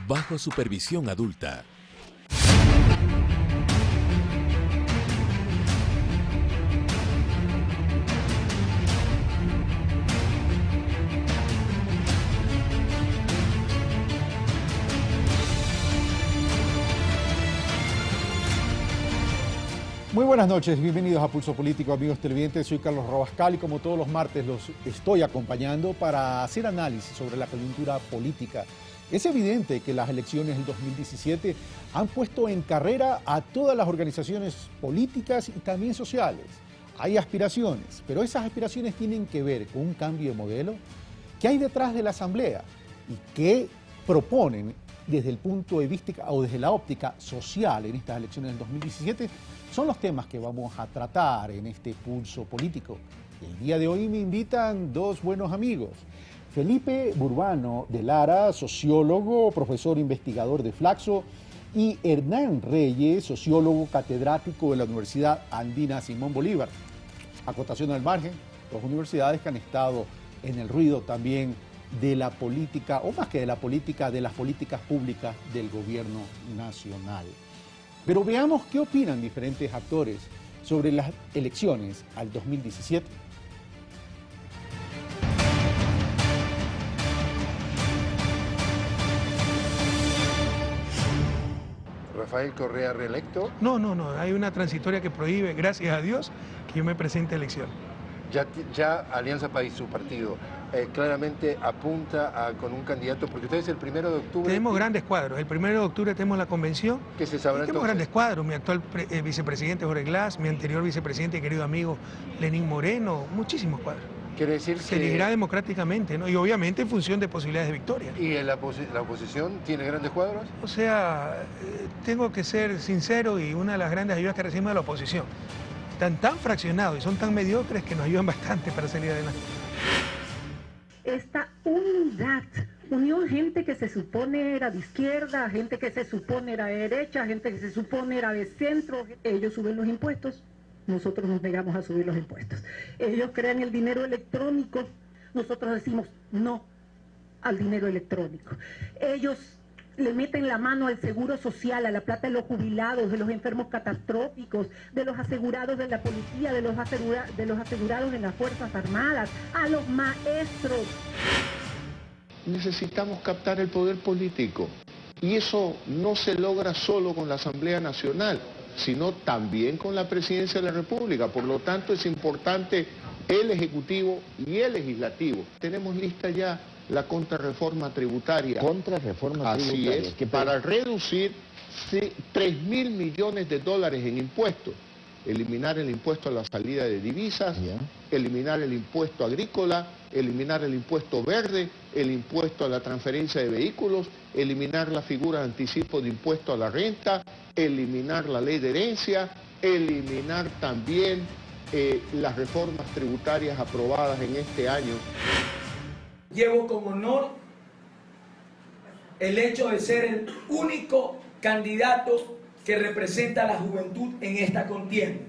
bajo supervisión adulta. Muy buenas noches, bienvenidos a Pulso Político, amigos televidentes. Soy Carlos Rabascal y como todos los martes los estoy acompañando para hacer análisis sobre la coyuntura política. Es evidente que las elecciones del 2017 han puesto en carrera a todas las organizaciones políticas y también sociales. Hay aspiraciones, pero esas aspiraciones tienen que ver con un cambio de modelo. ¿Qué hay detrás de la Asamblea? ¿Y qué proponen desde el punto de vista o desde la óptica social en estas elecciones del 2017? Son los temas que vamos a tratar en este Pulso Político. El día de hoy me invitan dos buenos amigos. Felipe Burbano de Lara, sociólogo, profesor investigador de Flaxo, y Hernán Reyes, sociólogo catedrático de la Universidad Andina Simón Bolívar. Acotación al margen, dos universidades que han estado en el ruido también de la política, o más que de la política, de las políticas públicas del gobierno nacional. Pero veamos qué opinan diferentes actores sobre las elecciones al 2017. ¿Rafael Correa reelecto? No, hay una transitoria que prohíbe, gracias a Dios, que yo me presente a elección. Ya Alianza País, su partido, claramente apunta con un candidato, porque usted es el 1 de octubre. Tenemos grandes cuadros. El 1 de octubre tenemos la convención. ¿Qué se sabrá tenemos grandes cuadros. Mi actual vicepresidente Jorge Glass, mi anterior vicepresidente y querido amigo Lenín Moreno, muchísimos cuadros. Quiere decir se elegirá democráticamente, ¿no? Y obviamente en función de posibilidades de victoria. ¿Y la oposición tiene grandes cuadros? O sea, tengo que ser sincero, y una de las grandes ayudas que recibimos de la oposición. Están tan fraccionados y son tan mediocres que nos ayudan bastante para salir adelante. Esta unidad unió gente que se supone era de izquierda, gente que se supone era de derecha, gente que se supone era de centro. Ellos suben los impuestos, nosotros nos negamos a subir los impuestos. Ellos crean el dinero electrónico, nosotros decimos no al dinero electrónico. Ellos le meten la mano al seguro social, a la plata de los jubilados, de los enfermos catastróficos, de los asegurados de la policía, de los asegurados en las Fuerzas Armadas, a los maestros. Necesitamos captar el poder político, y eso no se logra solo con la Asamblea Nacional, sino también con la Presidencia de la República. Por lo tanto, es importante el Ejecutivo y el Legislativo. Tenemos lista ya la contrarreforma tributaria. Contrarreforma tributaria. Así es, para reducir 3.000 millones de dólares en impuestos. Eliminar el impuesto a la salida de divisas, eliminar el impuesto agrícola, eliminar el impuesto verde, el impuesto a la transferencia de vehículos, eliminar la figura de anticipo de impuesto a la renta, eliminar la ley de herencia, eliminar también las reformas tributarias aprobadas en este año. Llevo con honor el hecho de ser el único candidato que representa a la juventud en esta contienda.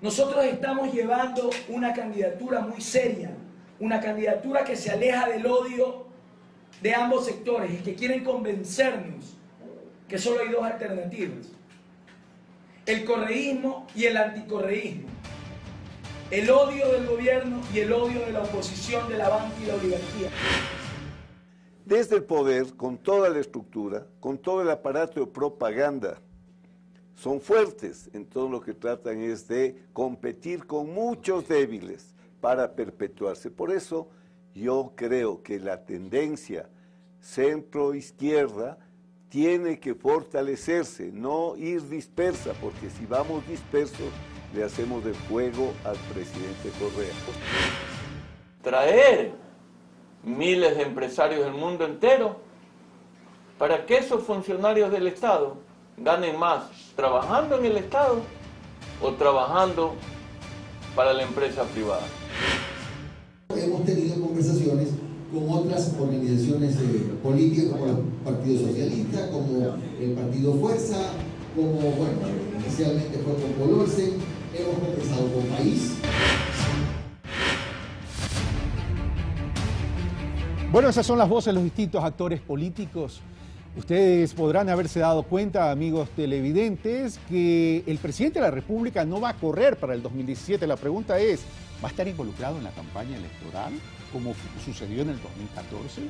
Nosotros estamos llevando una candidatura muy seria, una candidatura que se aleja del odio de ambos sectores y que quieren convencernos que solo hay dos alternativas: el correísmo y el anticorreísmo, el odio del gobierno y el odio de la oposición, de la banca y la oligarquía. Desde el poder, con toda la estructura, con todo el aparato de propaganda, son fuertes en todo lo que tratan es de competir con muchos débiles para perpetuarse. Por eso yo creo que la tendencia centro-izquierda tiene que fortalecerse, no ir dispersa, porque si vamos dispersos le hacemos de fuego al presidente Correa. Traer miles de empresarios del mundo entero para que esos funcionarios del Estado ganen más trabajando en el Estado o trabajando para la empresa privada. Hemos tenido conversaciones con otras organizaciones políticas como el Partido Socialista, como el Partido Fuerza, como, bueno, inicialmente fue con Colorsen, hemos conversado con País. Bueno, esas son las voces de los distintos actores políticos Ustedes podrán haberse dado cuenta, amigos televidentes, que el presidente de la República no va a correr para el 2017. La pregunta es, ¿va a estar involucrado en la campaña electoral, como sucedió en el 2014?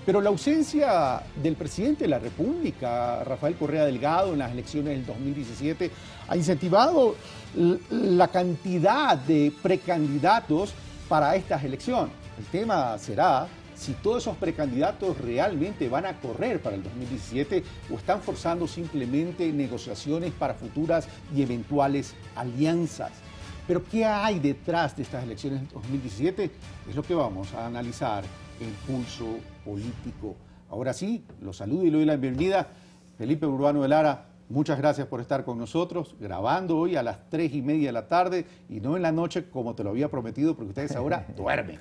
Pero la ausencia del presidente de la República, Rafael Correa Delgado, en las elecciones del 2017, ha incentivado la cantidad de precandidatos para estas elecciones. El tema será si todos esos precandidatos realmente van a correr para el 2017 o están forzando simplemente negociaciones para futuras y eventuales alianzas. Pero ¿qué hay detrás de estas elecciones del 2017? Es lo que vamos a analizar en Pulso Político. Ahora sí, los saludo y le doy la bienvenida. Felipe Urbano de Lara, muchas gracias por estar con nosotros, grabando hoy a las 3:30 de la tarde y no en la noche como te lo había prometido, porque ustedes ahora duermen.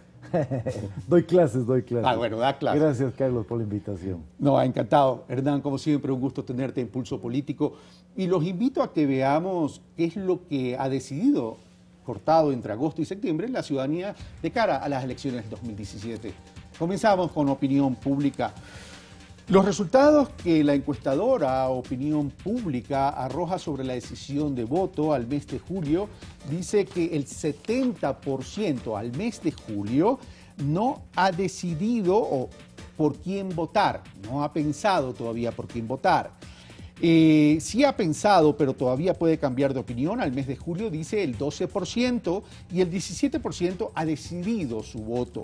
Doy clases. Ah, bueno, da clases. Gracias, Carlos, por la invitación. No, encantado. Hernán, como siempre, un gusto tenerte en Pulso Político. Y los invito a que veamos qué es lo que ha decidido, cortado entre agosto y septiembre, la ciudadanía de cara a las elecciones del 2017. Comenzamos con opinión pública. Los resultados que la encuestadora Opinión Pública arroja sobre la decisión de voto al mes de julio dice que el 70% al mes de julio no ha decidido por quién votar, no ha pensado todavía por quién votar. Sí ha pensado, pero todavía puede cambiar de opinión. Al mes de julio dice el 12% y el 17% ha decidido su voto.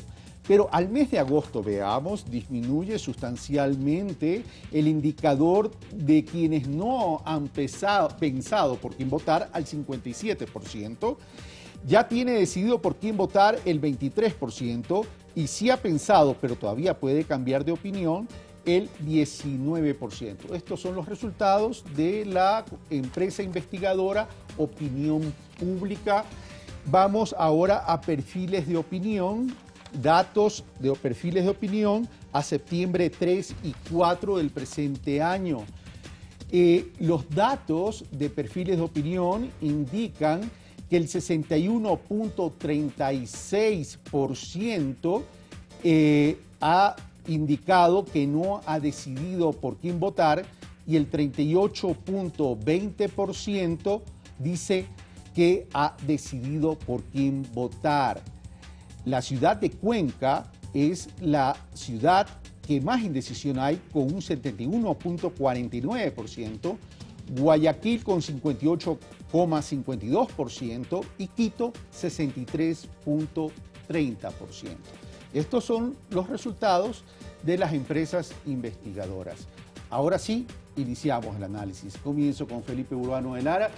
Pero al mes de agosto, veamos, disminuye sustancialmente el indicador de quienes no han pensado por quién votar al 57%. Ya tiene decidido por quién votar el 23% y sí ha pensado, pero todavía puede cambiar de opinión, el 19%. Estos son los resultados de la empresa investigadora Opinión Pública. Vamos ahora a perfiles de opinión. Datos de perfiles de opinión a septiembre 3 y 4 del presente año. Los datos de perfiles de opinión indican que el 61.36% ha indicado que no ha decidido por quién votar y el 38.20% dice que ha decidido por quién votar. La ciudad de Cuenca es la ciudad que más indecisión hay, con un 71.49%, Guayaquil con 58.52% y Quito 63.30%. Estos son los resultados de las empresas investigadoras. Ahora sí, iniciamos el análisis. Comienzo con Felipe Urbano de Lara.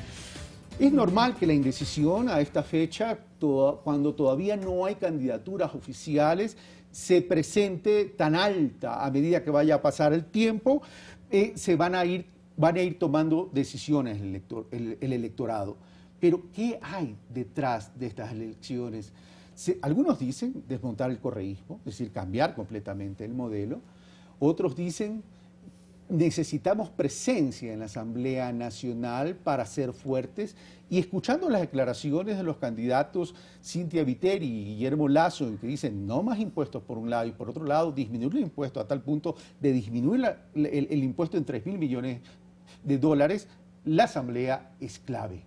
Es normal que la indecisión a esta fecha, cuando todavía no hay candidaturas oficiales, se presente tan alta. A medida que vaya a pasar el tiempo, van a ir tomando decisiones el electorado. Pero, ¿qué hay detrás de estas elecciones? Algunos dicen desmontar el correísmo, es decir, cambiar completamente el modelo. Otros dicen necesitamos presencia en la Asamblea Nacional para ser fuertes, y escuchando las declaraciones de los candidatos Cynthia Viteri y Guillermo Lasso, en que dicen no más impuestos por un lado y por otro lado disminuir los impuestos a tal punto de disminuir el impuesto en 3.000 millones de dólares, la Asamblea es clave.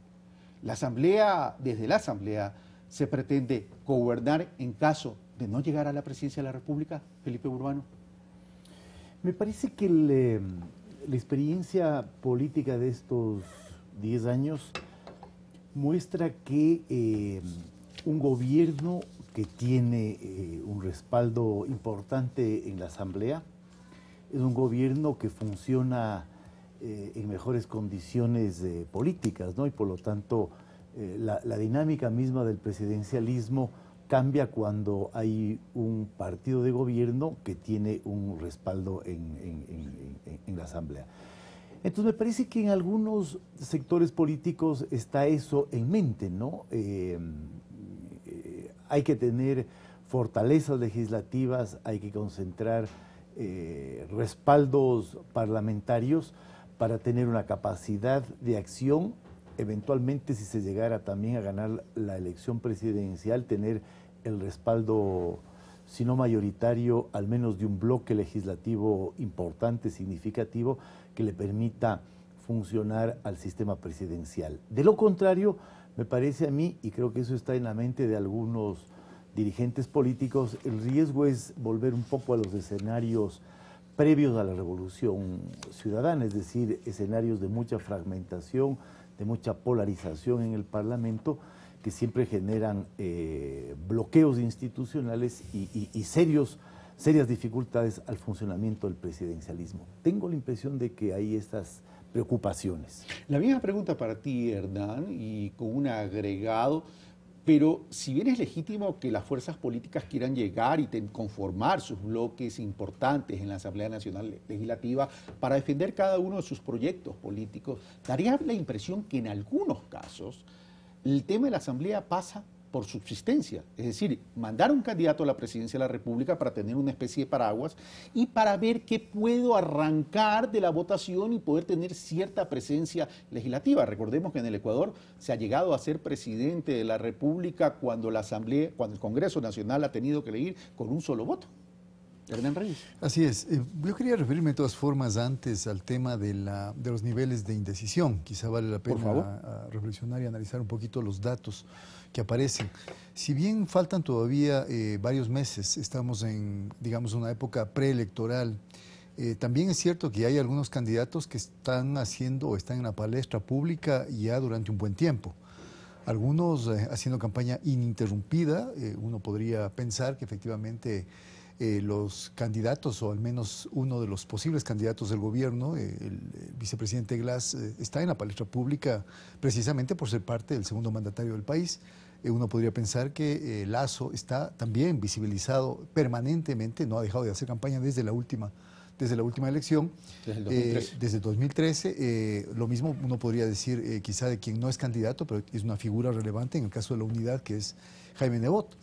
Desde la Asamblea se pretende gobernar en caso de no llegar a la presidencia de la República. Felipe Urbano. Me parece que la experiencia política de estos 10 años muestra que un gobierno que tiene un respaldo importante en la Asamblea es un gobierno que funciona en mejores condiciones políticas, ¿no? Y por lo tanto la dinámica misma del presidencialismo cambia cuando hay un partido de gobierno que tiene un respaldo en la Asamblea. Entonces me parece que en algunos sectores políticos está eso en mente, ¿no? Hay que tener fortalezas legislativas, hay que concentrar respaldos parlamentarios para tener una capacidad de acción, eventualmente si se llegara también a ganar la elección presidencial, tener el respaldo si no mayoritario, al menos de un bloque legislativo importante, significativo, que le permita funcionar al sistema presidencial. De lo contrario, me parece a mí, y creo que eso está en la mente de algunos dirigentes políticos, el riesgo es volver un poco a los escenarios previos a la Revolución Ciudadana, es decir, escenarios de mucha fragmentación, de mucha polarización en el Parlamento, que siempre generan bloqueos institucionales y serias dificultades al funcionamiento del presidencialismo. Tengo la impresión de que hay estas preocupaciones. La misma pregunta para ti, Hernán, y con un agregado, pero si bien es legítimo que las fuerzas políticas quieran llegar y conformar sus bloques importantes en la Asamblea Nacional Legislativa para defender cada uno de sus proyectos políticos, daría la impresión que en algunos casos el tema de la Asamblea pasa por subsistencia, es decir, mandar un candidato a la presidencia de la República para tener una especie de paraguas y para ver qué puedo arrancar de la votación y poder tener cierta presencia legislativa. Recordemos que en el Ecuador se ha llegado a ser presidente de la República cuando la Asamblea, cuando el Congreso Nacional ha tenido que elegir con un solo voto. Hernán Reyes. Así es. Yo quería referirme de todas formas antes al tema de los niveles de indecisión. Quizá vale la pena reflexionar y analizar un poquito los datos que aparecen. Si bien faltan todavía varios meses, estamos en, digamos, una época preelectoral, también es cierto que hay algunos candidatos que están haciendo o están en la palestra pública ya durante un buen tiempo. Algunos haciendo campaña ininterrumpida. Uno podría pensar que efectivamente los candidatos, o al menos uno de los posibles candidatos del gobierno, el vicepresidente Glass, está en la palestra pública precisamente por ser parte del segundo mandatario del país. Uno podría pensar que Lasso está también visibilizado permanentemente, no ha dejado de hacer campaña desde la última elección. Desde el 2013. Desde 2013. Lo mismo uno podría decir quizá de quien no es candidato, pero es una figura relevante en el caso de la unidad, que es Jaime Nebot.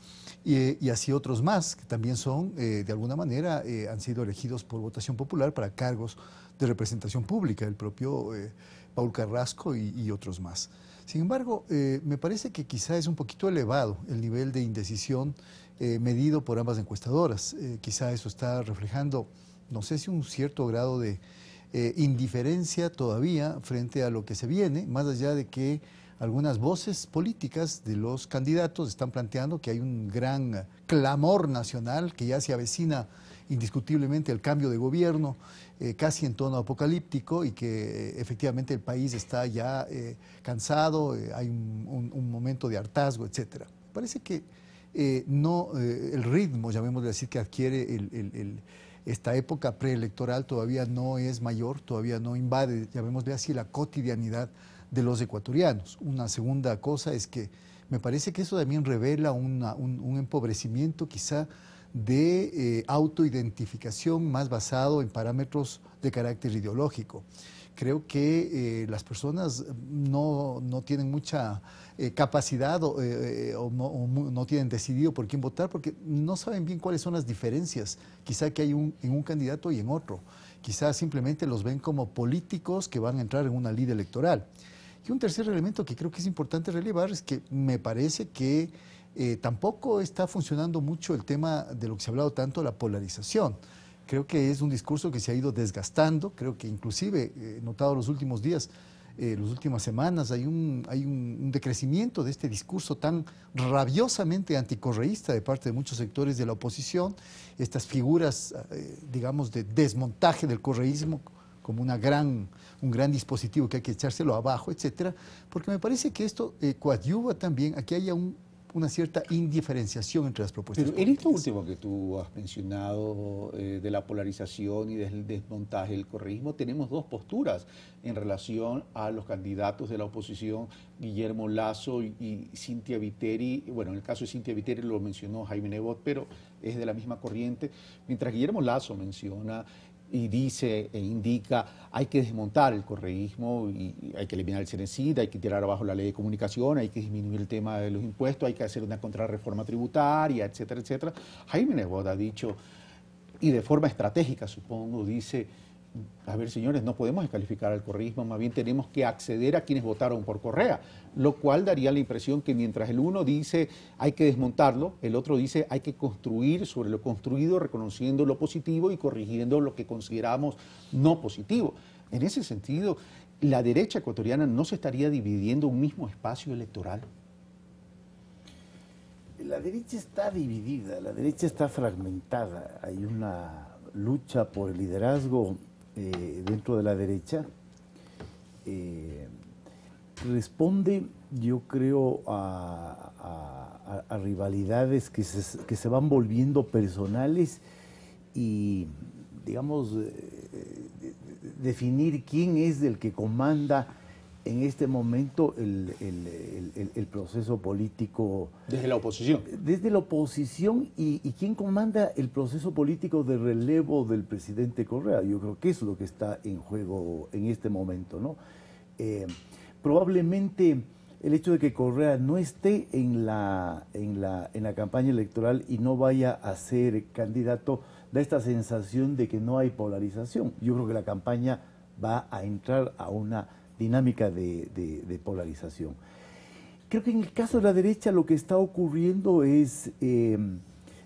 Y así otros más, que también son, de alguna manera, han sido elegidos por votación popular para cargos de representación pública, el propio Paul Carrasco y otros más. Sin embargo, me parece que quizá es un poquito elevado el nivel de indecisión medido por ambas encuestadoras. Quizá eso está reflejando, no sé si un cierto grado de indiferencia todavía frente a lo que se viene, más allá de que algunas voces políticas de los candidatos están planteando que hay un gran clamor nacional, que ya se avecina indiscutiblemente el cambio de gobierno, casi en tono apocalíptico, y que efectivamente el país está ya cansado, hay un momento de hartazgo, etc. Parece que el ritmo, llamémosle así, que adquiere esta época preelectoral todavía no es mayor, todavía no invade, llamémosle así, la cotidianidad de los ecuatorianos. Una segunda cosa es que me parece que eso también revela un empobrecimiento quizá de autoidentificación más basado en parámetros de carácter ideológico. Creo que las personas no tienen mucha capacidad o no tienen decidido por quién votar, porque no saben bien cuáles son las diferencias quizá que hay en un candidato y en otro. Quizá simplemente los ven como políticos que van a entrar en una lid electoral. Y un tercer elemento que creo que es importante relevar es que me parece que tampoco está funcionando mucho el tema de lo que se ha hablado tanto, la polarización. Creo que es un discurso que se ha ido desgastando. Creo que inclusive, he notado los últimos días, las últimas semanas, hay un decrecimiento de este discurso tan rabiosamente anticorreísta de parte de muchos sectores de la oposición, estas figuras, digamos, de desmontaje del correísmo como un gran dispositivo que hay que echárselo abajo, etcétera, porque me parece que esto coadyuva también a que haya una cierta indiferenciación entre las propuestas políticas. En esto último que tú has mencionado de la polarización y del desmontaje del correísmo, tenemos dos posturas en relación a los candidatos de la oposición, Guillermo Lasso y Cynthia Viteri. Bueno, en el caso de Cynthia Viteri lo mencionó Jaime Nebot, pero es de la misma corriente, mientras Guillermo Lasso menciona y dice e indica hay que desmontar el correísmo y hay que eliminar el Cenecid, hay que tirar abajo la ley de comunicación, hay que disminuir el tema de los impuestos, hay que hacer una contrarreforma tributaria, etcétera, etcétera. Jaime Nebot ha dicho, y de forma estratégica supongo, dice, a ver, señores, no podemos descalificar al correísmo, más bien tenemos que acceder a quienes votaron por Correa, lo cual daría la impresión que mientras el uno dice hay que desmontarlo, el otro dice hay que construir sobre lo construido, reconociendo lo positivo y corrigiendo lo que consideramos no positivo. En ese sentido, ¿la derecha ecuatoriana no se estaría dividiendo un mismo espacio electoral? La derecha está dividida, la derecha está fragmentada. Hay una lucha por el liderazgo dentro de la derecha. Responde, yo creo, a rivalidades que se van volviendo personales y, digamos, definir quién es el que comanda en este momento el proceso político. Desde la oposición. Desde la oposición y quién comanda el proceso político de relevo del presidente Correa. Yo creo que eso es lo que está en juego en este momento, ¿no? Probablemente el hecho de que Correa no esté en la campaña electoral y no vaya a ser candidato da esta sensación de que no hay polarización. Yo creo que la campaña va a entrar a una dinámica de polarización. Creo que en el caso de la derecha lo que está ocurriendo es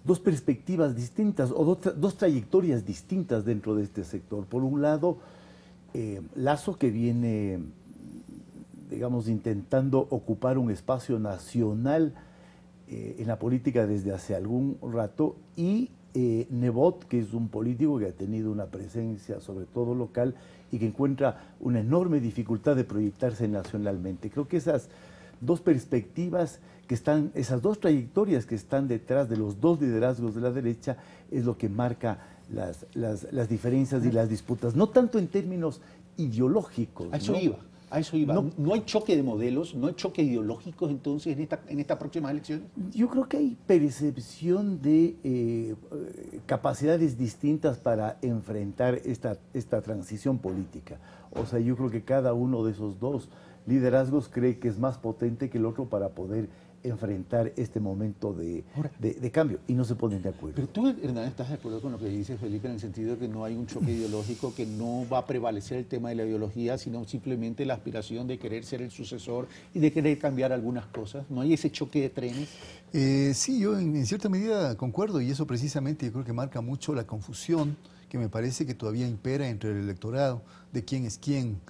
dos perspectivas distintas o dos trayectorias distintas dentro de este sector. Por un lado, Lasso, que viene, digamos, intentando ocupar un espacio nacional en la política desde hace algún rato, y Nebot, que es un político que ha tenido una presencia sobre todo local y que encuentra una enorme dificultad de proyectarse nacionalmente. Creo que esas dos perspectivas que están, esas dos trayectorias que están detrás de los dos liderazgos de la derecha es lo que marca las diferencias y las disputas, no tanto en términos ideológicos. A eso iba. A eso iba. No hay choque de modelos, no hay choque ideológicos entonces en esta próxima elección. Yo creo que hay percepción de capacidades distintas para enfrentar esta transición política. O sea, yo creo que cada uno de esos dos liderazgos cree que es más potente que el otro para poder enfrentar este momento de cambio, y no se ponen de acuerdo. Pero tú, Hernán, ¿estás de acuerdo con lo que dice Felipe en el sentido de que no hay un choque ideológico, que no va a prevalecer el tema de la ideología, sino simplemente la aspiración de querer ser el sucesor y de querer cambiar algunas cosas? ¿No hay ese choque de trenes? Sí, yo en cierta medida concuerdo, y eso precisamente yo creo que marca mucho la confusión que me parece que todavía impera entre el electorado de quién es quién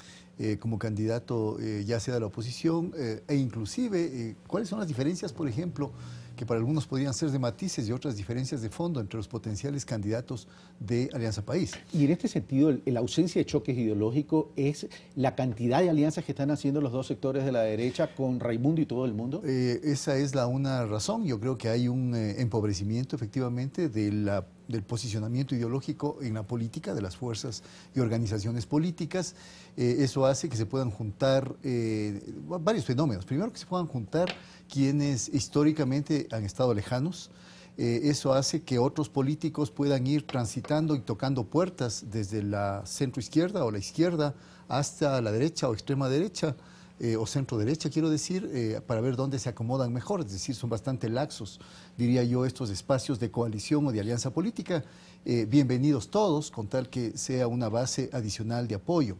como candidato, ya sea de la oposición, e inclusive cuáles son las diferencias, por ejemplo, que para algunos podrían ser de matices y otras diferencias de fondo entre los potenciales candidatos de Alianza País. Y en este sentido, la ausencia de choques ideológicos es la cantidad de alianzas que están haciendo los dos sectores de la derecha con Raimundo y todo el mundo. Esa es una razón. Yo creo que hay un empobrecimiento efectivamente del posicionamiento ideológico en la política de las fuerzas y organizaciones políticas. Eso hace que se puedan juntar varios fenómenos. Primero, que se puedan juntar quienes históricamente han estado lejanos. Eso hace que otros políticos puedan ir transitando y tocando puertas desde la centroizquierda o la izquierda hasta la derecha o extrema derecha, o centro derecha, quiero decir, para ver dónde se acomodan mejor. Es decir, son bastante laxos, diría yo, estos espacios de coalición o de alianza política. Bienvenidos todos, con tal que sea una base adicional de apoyo.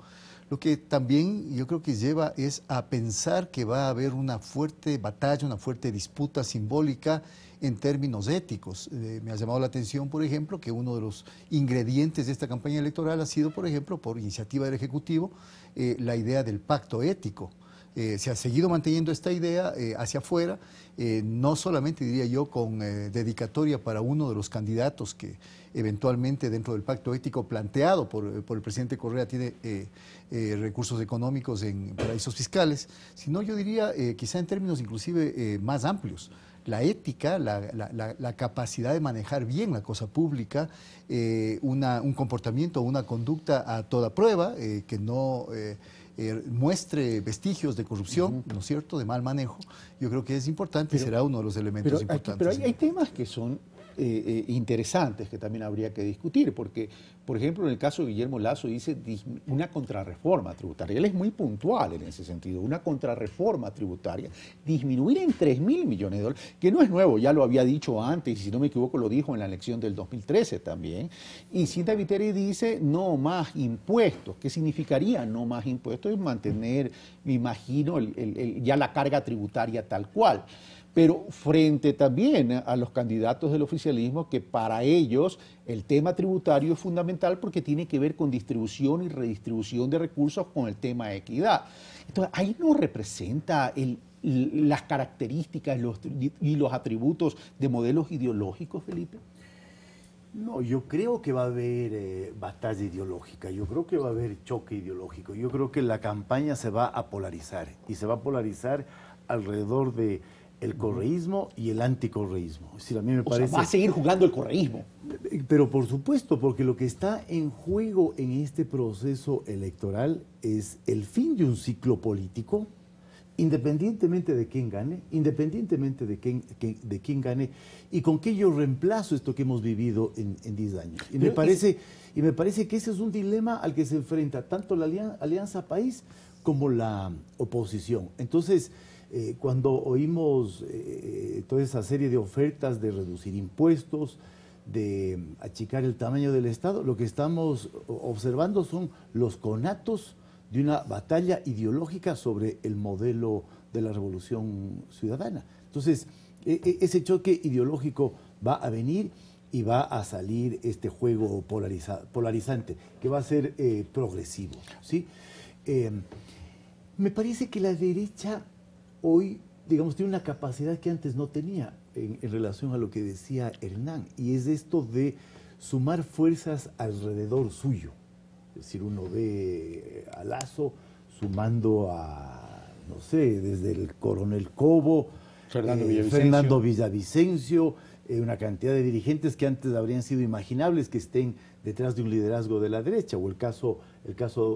Lo que también yo creo que lleva es a pensar que va a haber una fuerte batalla, una fuerte disputa simbólica en términos éticos. Me ha llamado la atención, por ejemplo, que uno de los ingredientes de esta campaña electoral ha sido, por ejemplo, por iniciativa del Ejecutivo, la idea del pacto ético. Se ha seguido manteniendo esta idea hacia afuera, no solamente, diría yo, con dedicatoria para uno de los candidatos que eventualmente dentro del pacto ético planteado por el presidente Correa tiene recursos económicos en paraísos fiscales, sino yo diría quizá en términos inclusive más amplios. La ética, la capacidad de manejar bien la cosa pública, un comportamiento, una conducta a toda prueba, que no muestre vestigios de corrupción, ¿no es cierto?, de mal manejo. Yo creo que es importante y será uno de los elementos importantes. Pero hay temas que son interesantes que también habría que discutir, porque, por ejemplo, en el caso de Guillermo Lasso dice una contrarreforma tributaria. Él es muy puntual en ese sentido, una contrarreforma tributaria, disminuir en 3.000 millones de dólares, que no es nuevo, ya lo había dicho antes, y si no me equivoco lo dijo en la elección del 2013 también. Y Cinta Viteri dice no más impuestos. ¿Qué significaría no más impuestos? Es mantener, me imagino, ya la carga tributaria tal cual. Pero frente también a los candidatos del oficialismo, que para ellos el tema tributario es fundamental porque tiene que ver con distribución y redistribución de recursos con el tema de equidad. Entonces, ahí no representa las características y los atributos de modelos ideológicos, Felipe. No, yo creo que va a haber batalla ideológica, yo creo que va a haber choque ideológico, yo creo que la campaña se va a polarizar, y se va a polarizar alrededor de el correísmo y el anticorreísmo. Es decir, a mí me parece... sea, va a seguir jugando el correísmo. Pero por supuesto, porque lo que está en juego en este proceso electoral es el fin de un ciclo político, independientemente de quién gane, independientemente de quién gane, y con qué yo reemplazo esto que hemos vivido en 10 años. Y me parece que ese es un dilema al que se enfrenta tanto la Alianza País como la oposición. Entonces, cuando oímos toda esa serie de ofertas de reducir impuestos, de achicar el tamaño del Estado, lo que estamos observando son los conatos de una batalla ideológica sobre el modelo de la revolución ciudadana. Entonces, ese choque ideológico va a venir y va a salir este juego polarizante, que va a ser progresivo, ¿sí? Me parece que la derecha hoy, digamos, tiene una capacidad que antes no tenía en relación a lo que decía Hernán, y es esto de sumar fuerzas alrededor suyo. Es decir, uno ve a Lasso sumando a, no sé, desde el coronel Cobo, Fernando Villavicencio, una cantidad de dirigentes que antes habrían sido imaginables que estén detrás de un liderazgo de la derecha, o el caso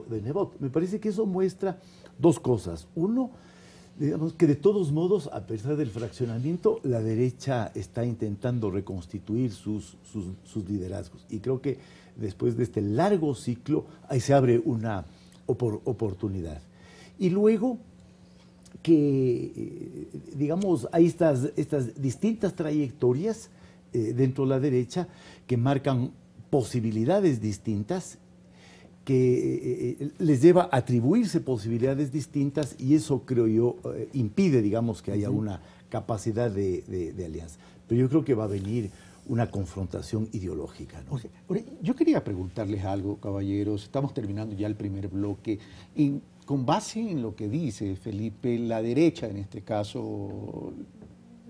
de Nebot. Me parece que eso muestra dos cosas. Uno, digamos que de todos modos, a pesar del fraccionamiento, la derecha está intentando reconstituir sus liderazgos. Y creo que después de este largo ciclo, ahí se abre una oportunidad. Y luego que, digamos, hay estas distintas trayectorias dentro de la derecha que marcan posibilidades distintas, que les lleva a atribuirse posibilidades distintas, y eso, creo yo, impide, digamos, que haya una capacidad de alianza. Pero yo creo que va a venir una confrontación ideológica, ¿no? Yo quería preguntarles algo, caballeros. Estamos terminando ya el primer bloque. Con base en lo que dice Felipe, la derecha, en este caso,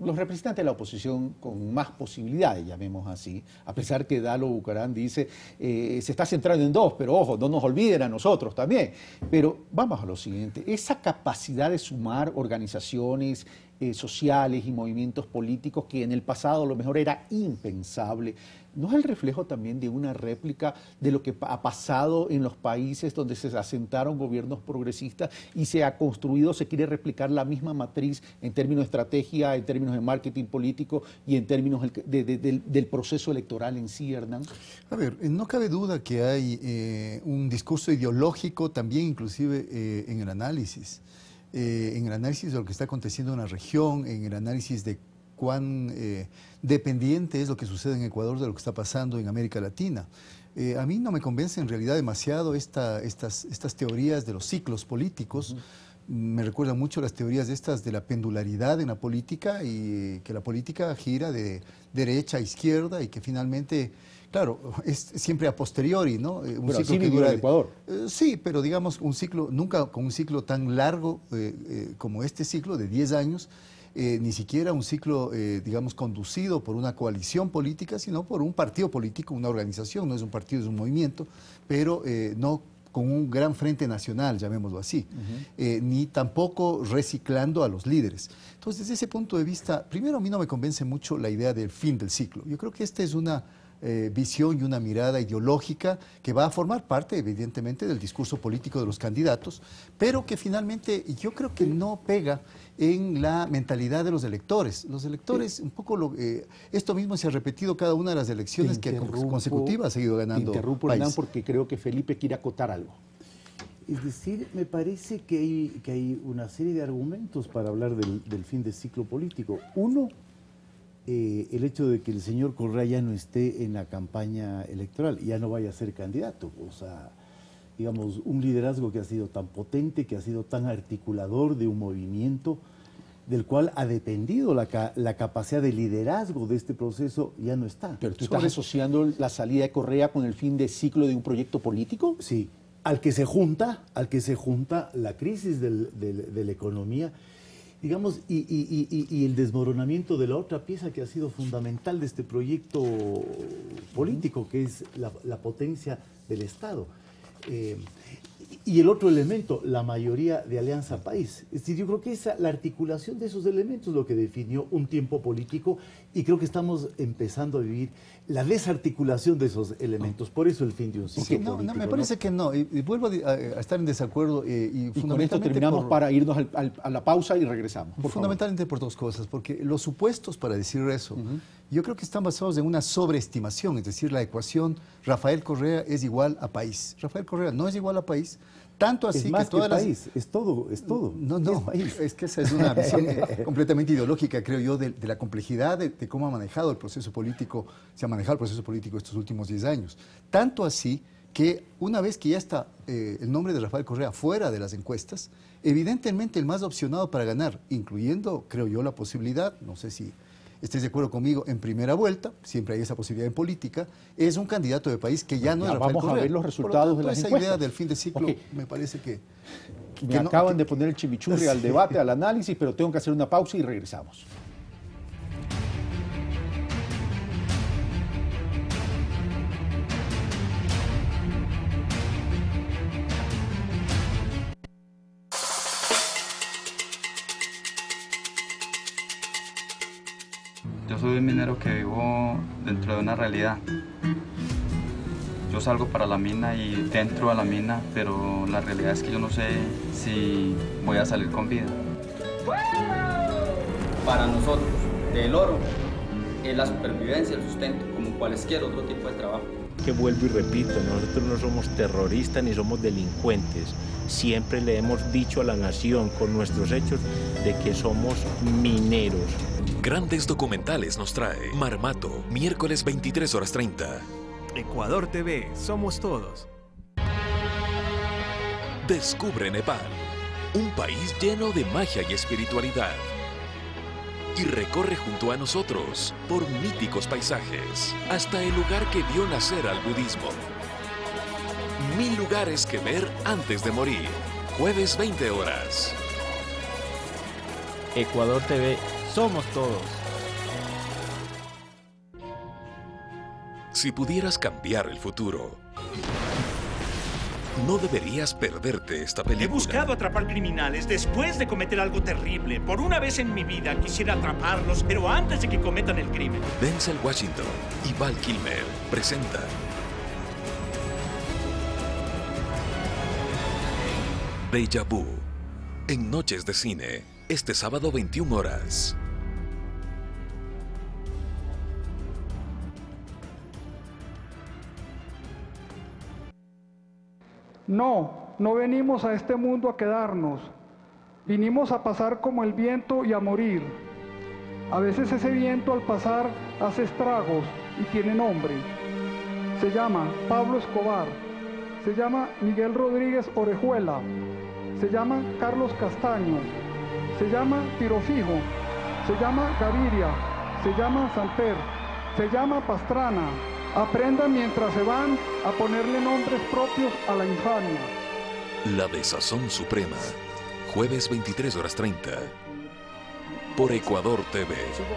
los representantes de la oposición con más posibilidades, llamemos así, a pesar que Dalo Bucaram dice, se está centrando en dos, pero ojo, no nos olviden a nosotros también. Pero vamos a lo siguiente, esa capacidad de sumar organizaciones sociales y movimientos políticos que en el pasado a lo mejor era impensable, ¿no es el reflejo también de una réplica de lo que ha pasado en los países donde se asentaron gobiernos progresistas y se ha construido, se quiere replicar la misma matriz en términos de estrategia, en términos de marketing político y en términos del proceso electoral en sí, Hernán? A ver, no cabe duda que hay un discurso ideológico también inclusive en el análisis. En el análisis de lo que está aconteciendo en la región, en el análisis de cuán dependiente es lo que sucede en Ecuador de lo que está pasando en América Latina. A mí no me convence en realidad demasiado estas teorías de los ciclos políticos. Me recuerdan mucho las teorías de la pendularidad en la política, y que la política gira de derecha a izquierda y que finalmente, claro, es siempre a posteriori, ¿no? Un pero ciclo que dura el Ecuador. Sí, pero digamos un ciclo, nunca con un ciclo tan largo como este ciclo de 10 años, ni siquiera un ciclo, digamos, conducido por una coalición política, sino por un partido político, una organización, no es un partido, es un movimiento, pero no con un gran frente nacional, llamémoslo así, ni tampoco reciclando a los líderes. Entonces, desde ese punto de vista, primero a mí no me convence mucho la idea del fin del ciclo. Yo creo que esta es una visión y una mirada ideológica que va a formar parte, evidentemente, del discurso político de los candidatos, pero que finalmente yo creo que no pega en la mentalidad de los electores. Los electores, un poco esto mismo se ha repetido cada una de las elecciones que consecutivas ha seguido ganando. Te interrumpo, Hernán, porque creo que Felipe quiere acotar algo. Es decir, me parece que hay una serie de argumentos para hablar del fin de ciclo político. Uno, el hecho de que el señor Correa ya no esté en la campaña electoral, ya no vaya a ser candidato. O sea, digamos, un liderazgo que ha sido tan potente, que ha sido tan articulador de un movimiento del cual ha dependido la capacidad de liderazgo de este proceso, ya no está. ¿Pero tú estás asociando la salida de Correa con el fin de ciclo de un proyecto político? Sí. Al que se junta la crisis de la economía, digamos, y el desmoronamiento de la otra pieza que ha sido fundamental de este proyecto político, que es la potencia del Estado. Y el otro elemento, la mayoría de Alianza País. Es decir, yo creo que la articulación de esos elementos es lo que definió un tiempo político, y creo que estamos empezando a vivir la desarticulación de esos elementos. Por eso el fin de un ciclo político. No, me parece que no. Y vuelvo a estar en desacuerdo. Y con esto terminamos para irnos a la pausa y regresamos. Fundamentalmente por dos cosas, porque los supuestos para decir eso, yo creo que están basados en una sobreestimación, es decir, la ecuación Rafael Correa es igual a país. Rafael Correa no es igual a país, tanto así es más que todas país, es todo. No, es que esa es una visión completamente ideológica, creo yo, de la complejidad de cómo ha manejado el proceso político, se ha manejado el proceso político estos últimos 10 años. Tanto así que una vez que ya está el nombre de Rafael Correa fuera de las encuestas, evidentemente el más opcionado para ganar, incluyendo, creo yo, la posibilidad, no sé si estés de acuerdo conmigo, en primera vuelta, siempre hay esa posibilidad en política, es un candidato de país que ya no es Rafael Correa. Vamos a ver los resultados de las encuestas. Esa idea del fin de ciclo me parece que me acaban de poner el chimichurri al debate, al análisis, pero tengo que hacer una pausa y regresamos. Yo soy un minero que vivo dentro de una realidad. Yo salgo para la mina y entro a la mina, pero la realidad es que yo no sé si voy a salir con vida. Para nosotros, el oro es la supervivencia, el sustento, como cualquier otro tipo de trabajo. Que vuelvo y repito, nosotros no somos terroristas ni somos delincuentes. Siempre le hemos dicho a la nación con nuestros hechos de que somos mineros. Grandes documentales nos trae Marmato, miércoles 23:30. Ecuador TV, somos todos. Descubre Nepal, un país lleno de magia y espiritualidad. Y recorre junto a nosotros por míticos paisajes, hasta el lugar que vio nacer al budismo. 1000 lugares que ver antes de morir. Jueves 20 horas. Ecuador TV, somos todos. Si pudieras cambiar el futuro, no deberías perderte esta película. He buscado atrapar criminales después de cometer algo terrible. Por una vez en mi vida quisiera atraparlos, pero antes de que cometan el crimen. Denzel Washington y Val Kilmer presentan Déjà Vu, en Noches de Cine, este sábado 21 horas. No, no venimos a este mundo a quedarnos. Vinimos a pasar como el viento y a morir. A veces ese viento al pasar hace estragos y tiene nombre. Se llama Pablo Escobar, se llama Miguel Rodríguez Orejuela, se llama Carlos Castaño, se llama Tiro Fijo, se llama Gaviria, se llama Samper, se llama Pastrana. Aprendan mientras se van a ponerle nombres propios a la infamia. La Desazón Suprema, jueves 23:30. Por Ecuador TV,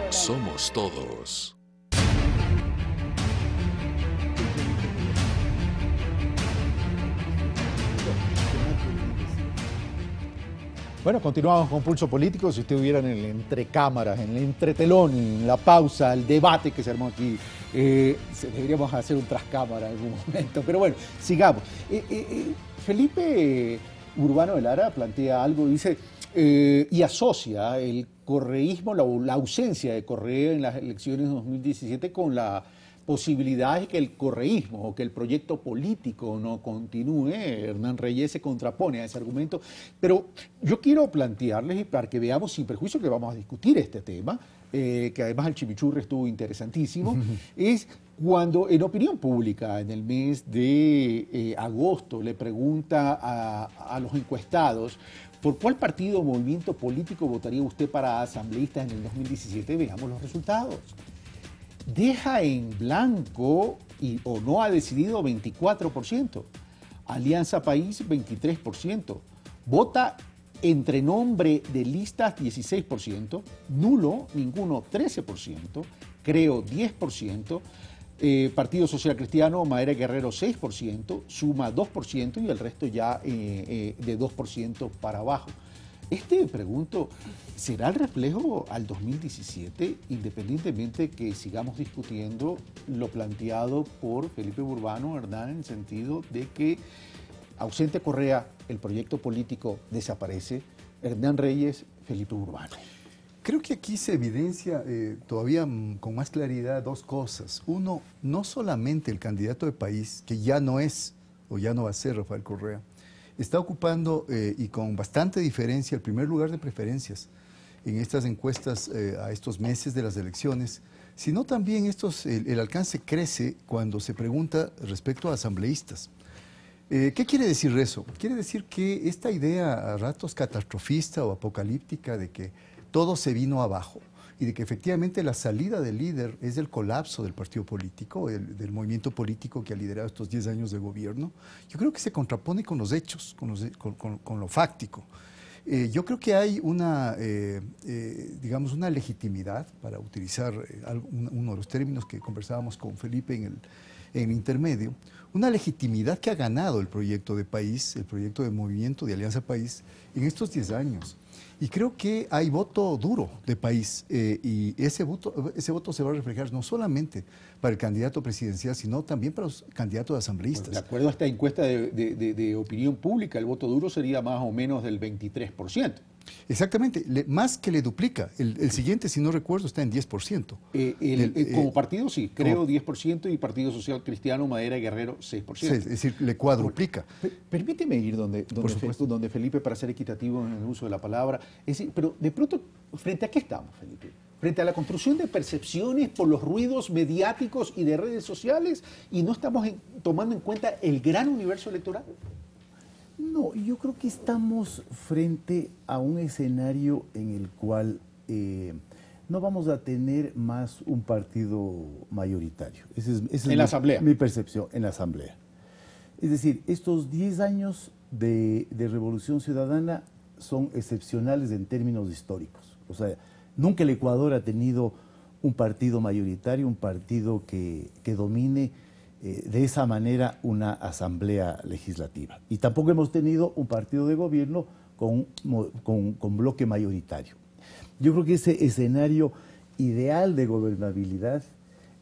somos todos. Bueno, continuamos con Pulso Político. Si usted hubiera en el entrecámaras, en el entretelón, en la pausa, el debate que se armó aquí Deberíamos hacer un trascámara en algún momento, pero bueno, sigamos. Felipe Urbano de Lara plantea algo, dice, y asocia el correísmo, la ausencia de Correa en las elecciones de 2017 con la posibilidad de que el correísmo o que el proyecto político no continúe. Hernán Reyes se contrapone a ese argumento, pero yo quiero plantearles, y para que veamos sin perjuicio que vamos a discutir este tema, que además el chimichurri estuvo interesantísimo, es cuando en opinión pública en el mes de agosto le pregunta a los encuestados ¿por cuál partido o movimiento político votaría usted para asambleístas en el 2017? Veamos los resultados. Deja en blanco o no ha decidido 24%, Alianza País 23%, vota entre nombre de listas 16%, nulo, ninguno 13%, creo 10%, Partido Social Cristiano, Madera Guerrero 6%, Suma 2% y el resto ya de 2% para abajo. Pregunto, ¿será el reflejo al 2017, independientemente que sigamos discutiendo lo planteado por Felipe Urbano, Hernán, en el sentido de que ausente Correa, el proyecto político desaparece? Hernán Reyes, Felipe Urbano. Creo que aquí se evidencia todavía con más claridad dos cosas. Uno, no solamente el candidato de país, que ya no es o ya no va a ser Rafael Correa, está ocupando y con bastante diferencia el primer lugar de preferencias en estas encuestas a estos meses de las elecciones, sino también el alcance crece cuando se pregunta respecto a asambleístas. ¿Qué quiere decir eso? Quiere decir que esta idea a ratos catastrofista o apocalíptica de que todo se vino abajo y de que efectivamente la salida del líder es el colapso del partido político, del movimiento político que ha liderado estos 10 años de gobierno, yo creo que se contrapone con los hechos, con lo fáctico. Yo creo que hay digamos, una legitimidad, para utilizar uno de los términos que conversábamos con Felipe en el intermedio, una legitimidad que ha ganado el proyecto de país, el proyecto de movimiento de Alianza País en estos 10 años. Y creo que hay voto duro de país y ese voto se va a reflejar no solamente para el candidato presidencial, sino también para los candidatos asambleístas. De acuerdo a esta encuesta de opinión pública, el voto duro sería más o menos del 23%. Exactamente, más que le duplica. El siguiente, si no recuerdo, está en 10%. Como partido sí, creo 10% y Partido Social Cristiano, Madera Guerrero 6%. Sí, es decir, le cuadruplica. Permíteme ir donde Felipe, para ser equitativo en el uso de la palabra. Es decir, pero de pronto, ¿frente a qué estamos, Felipe? ¿Frente a la construcción de percepciones por los ruidos mediáticos y de redes sociales y no estamos tomando en cuenta el gran universo electoral? No, yo creo que estamos frente a un escenario en el cual no vamos a tener más un partido mayoritario. Esa es la Asamblea. Mi percepción, en la Asamblea. Es decir, estos 10 años de Revolución Ciudadana son excepcionales en términos históricos. O sea, nunca el Ecuador ha tenido un partido mayoritario, un partido que domine de esa manera una asamblea legislativa. Y tampoco hemos tenido un partido de gobierno con bloque mayoritario. Yo creo que ese escenario ideal de gobernabilidad,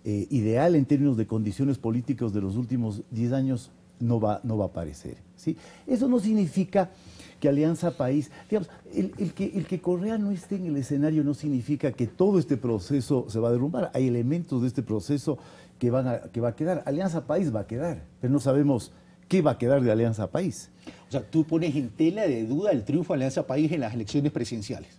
ideal en términos de condiciones políticas de los últimos 10 años, no va a aparecer, ¿sí? Eso no significa que Alianza País, digamos, el que Correa no esté en el escenario no significa que todo este proceso se va a derrumbar. Hay elementos de este proceso que va a quedar. Alianza País va a quedar, pero no sabemos qué va a quedar de Alianza País. O sea, tú pones en tela de duda el triunfo de Alianza País en las elecciones presidenciales.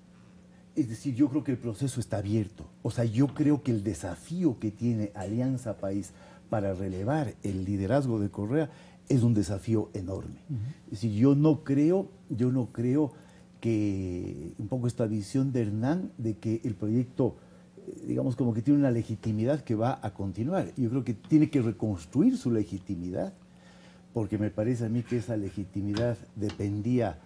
Es decir, yo creo que el proceso está abierto. O sea, yo creo que el desafío que tiene Alianza País para relevar el liderazgo de Correa es un desafío enorme. Es decir, yo no creo que un poco esta visión de Hernán de que el proyecto, digamos, como que tiene una legitimidad que va a continuar. Yo creo que tiene que reconstruir su legitimidad, porque me parece a mí que esa legitimidad dependía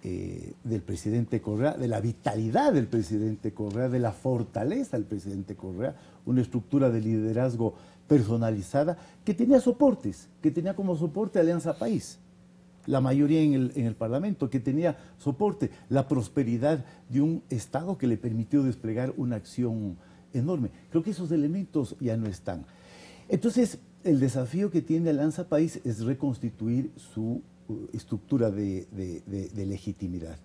del presidente Correa, de la vitalidad del presidente Correa, de la fortaleza del presidente Correa, una estructura de liderazgo personalizada que tenía soportes, que tenía como soporte Alianza País, la mayoría en el Parlamento, que tenía soporte, la prosperidad de un Estado que le permitió desplegar una acción enorme. Creo que esos elementos ya no están. Entonces, el desafío que tiene Alianza País es reconstituir su estructura de legitimidad.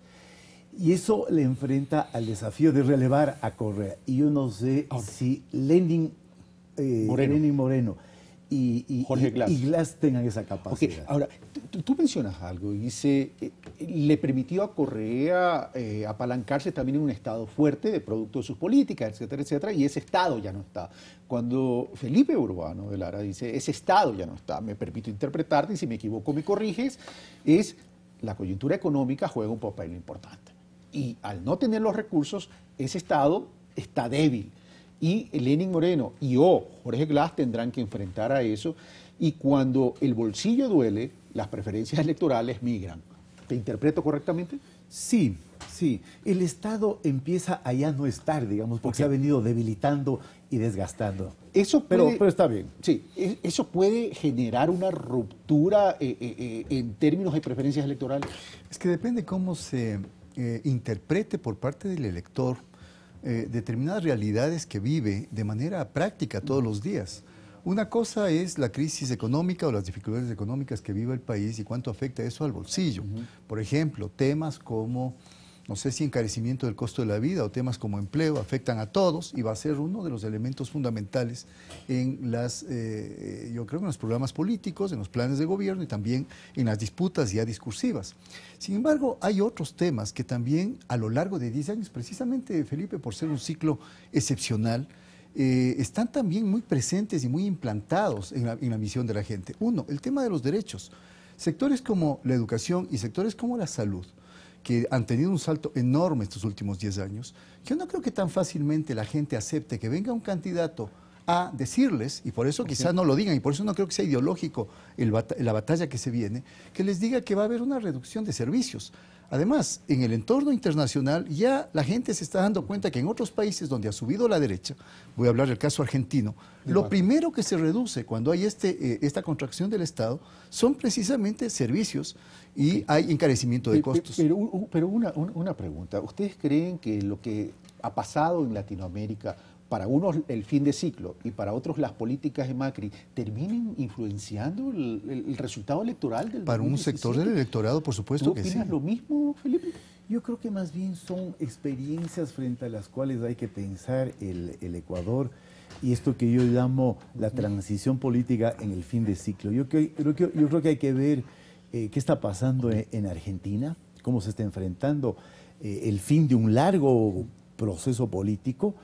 Y eso le enfrenta al desafío de relevar a Correa. Y yo no sé si Lenin Moreno y Jorge Glass tengan esa capacidad. Okay. Ahora, tú mencionas algo y dice, le permitió a Correa apalancarse también en un Estado fuerte de producto de sus políticas, etcétera, etcétera, y ese Estado ya no está. Cuando Felipe Urbano de Lara dice, ese Estado ya no está, me permito interpretarte y si me equivoco me corriges, es la coyuntura económica juega un papel importante. Y al no tener los recursos, ese Estado está débil. Y Lenin Moreno y Jorge Glass tendrán que enfrentar a eso. Y cuando el bolsillo duele, las preferencias electorales migran. ¿Te interpreto correctamente? Sí, sí. El Estado empieza a ya no estar, digamos, porque se ha venido debilitando y desgastando. Eso puede, pero está bien. Sí, eso puede generar una ruptura en términos de preferencias electorales. Es que depende cómo se interprete por parte del elector determinadas realidades que vive de manera práctica todos los días. Una cosa es la crisis económica o las dificultades económicas que vive el país y cuánto afecta eso al bolsillo. Por ejemplo, temas como, no sé si encarecimiento del costo de la vida o temas como empleo afectan a todos y va a ser uno de los elementos fundamentales en yo creo, en los programas políticos, en los planes de gobierno y también en las disputas ya discursivas. Sin embargo, hay otros temas que también a lo largo de 10 años, precisamente, Felipe, por ser un ciclo excepcional, están también muy presentes y muy implantados en la visión de la gente. Uno, el tema de los derechos. Sectores como la educación y sectores como la salud, que han tenido un salto enorme estos últimos 10 años, yo no creo que tan fácilmente la gente acepte que venga un candidato a decirles, y por eso quizás no lo digan, y por eso no creo que sea ideológico la batalla que se viene, que les diga que va a haber una reducción de servicios. Además, en el entorno internacional ya la gente se está dando cuenta que en otros países donde ha subido la derecha, voy a hablar del caso argentino, lo primero que se reduce cuando hay esta contracción del Estado son precisamente servicios y hay encarecimiento de costos. Pero una pregunta, ¿ustedes creen que lo que ha pasado en Latinoamérica, para unos el fin de ciclo y para otros las políticas de Macri, terminen influenciando el resultado electoral del 2017? Para un sector del electorado, por supuesto que sí. ¿Tú opinas lo mismo, Felipe? Yo creo que más bien son experiencias frente a las cuales hay que pensar el Ecuador y esto que yo llamo la transición política en el fin de ciclo. Yo creo que hay que ver qué está pasando en Argentina, cómo se está enfrentando el fin de un largo proceso político,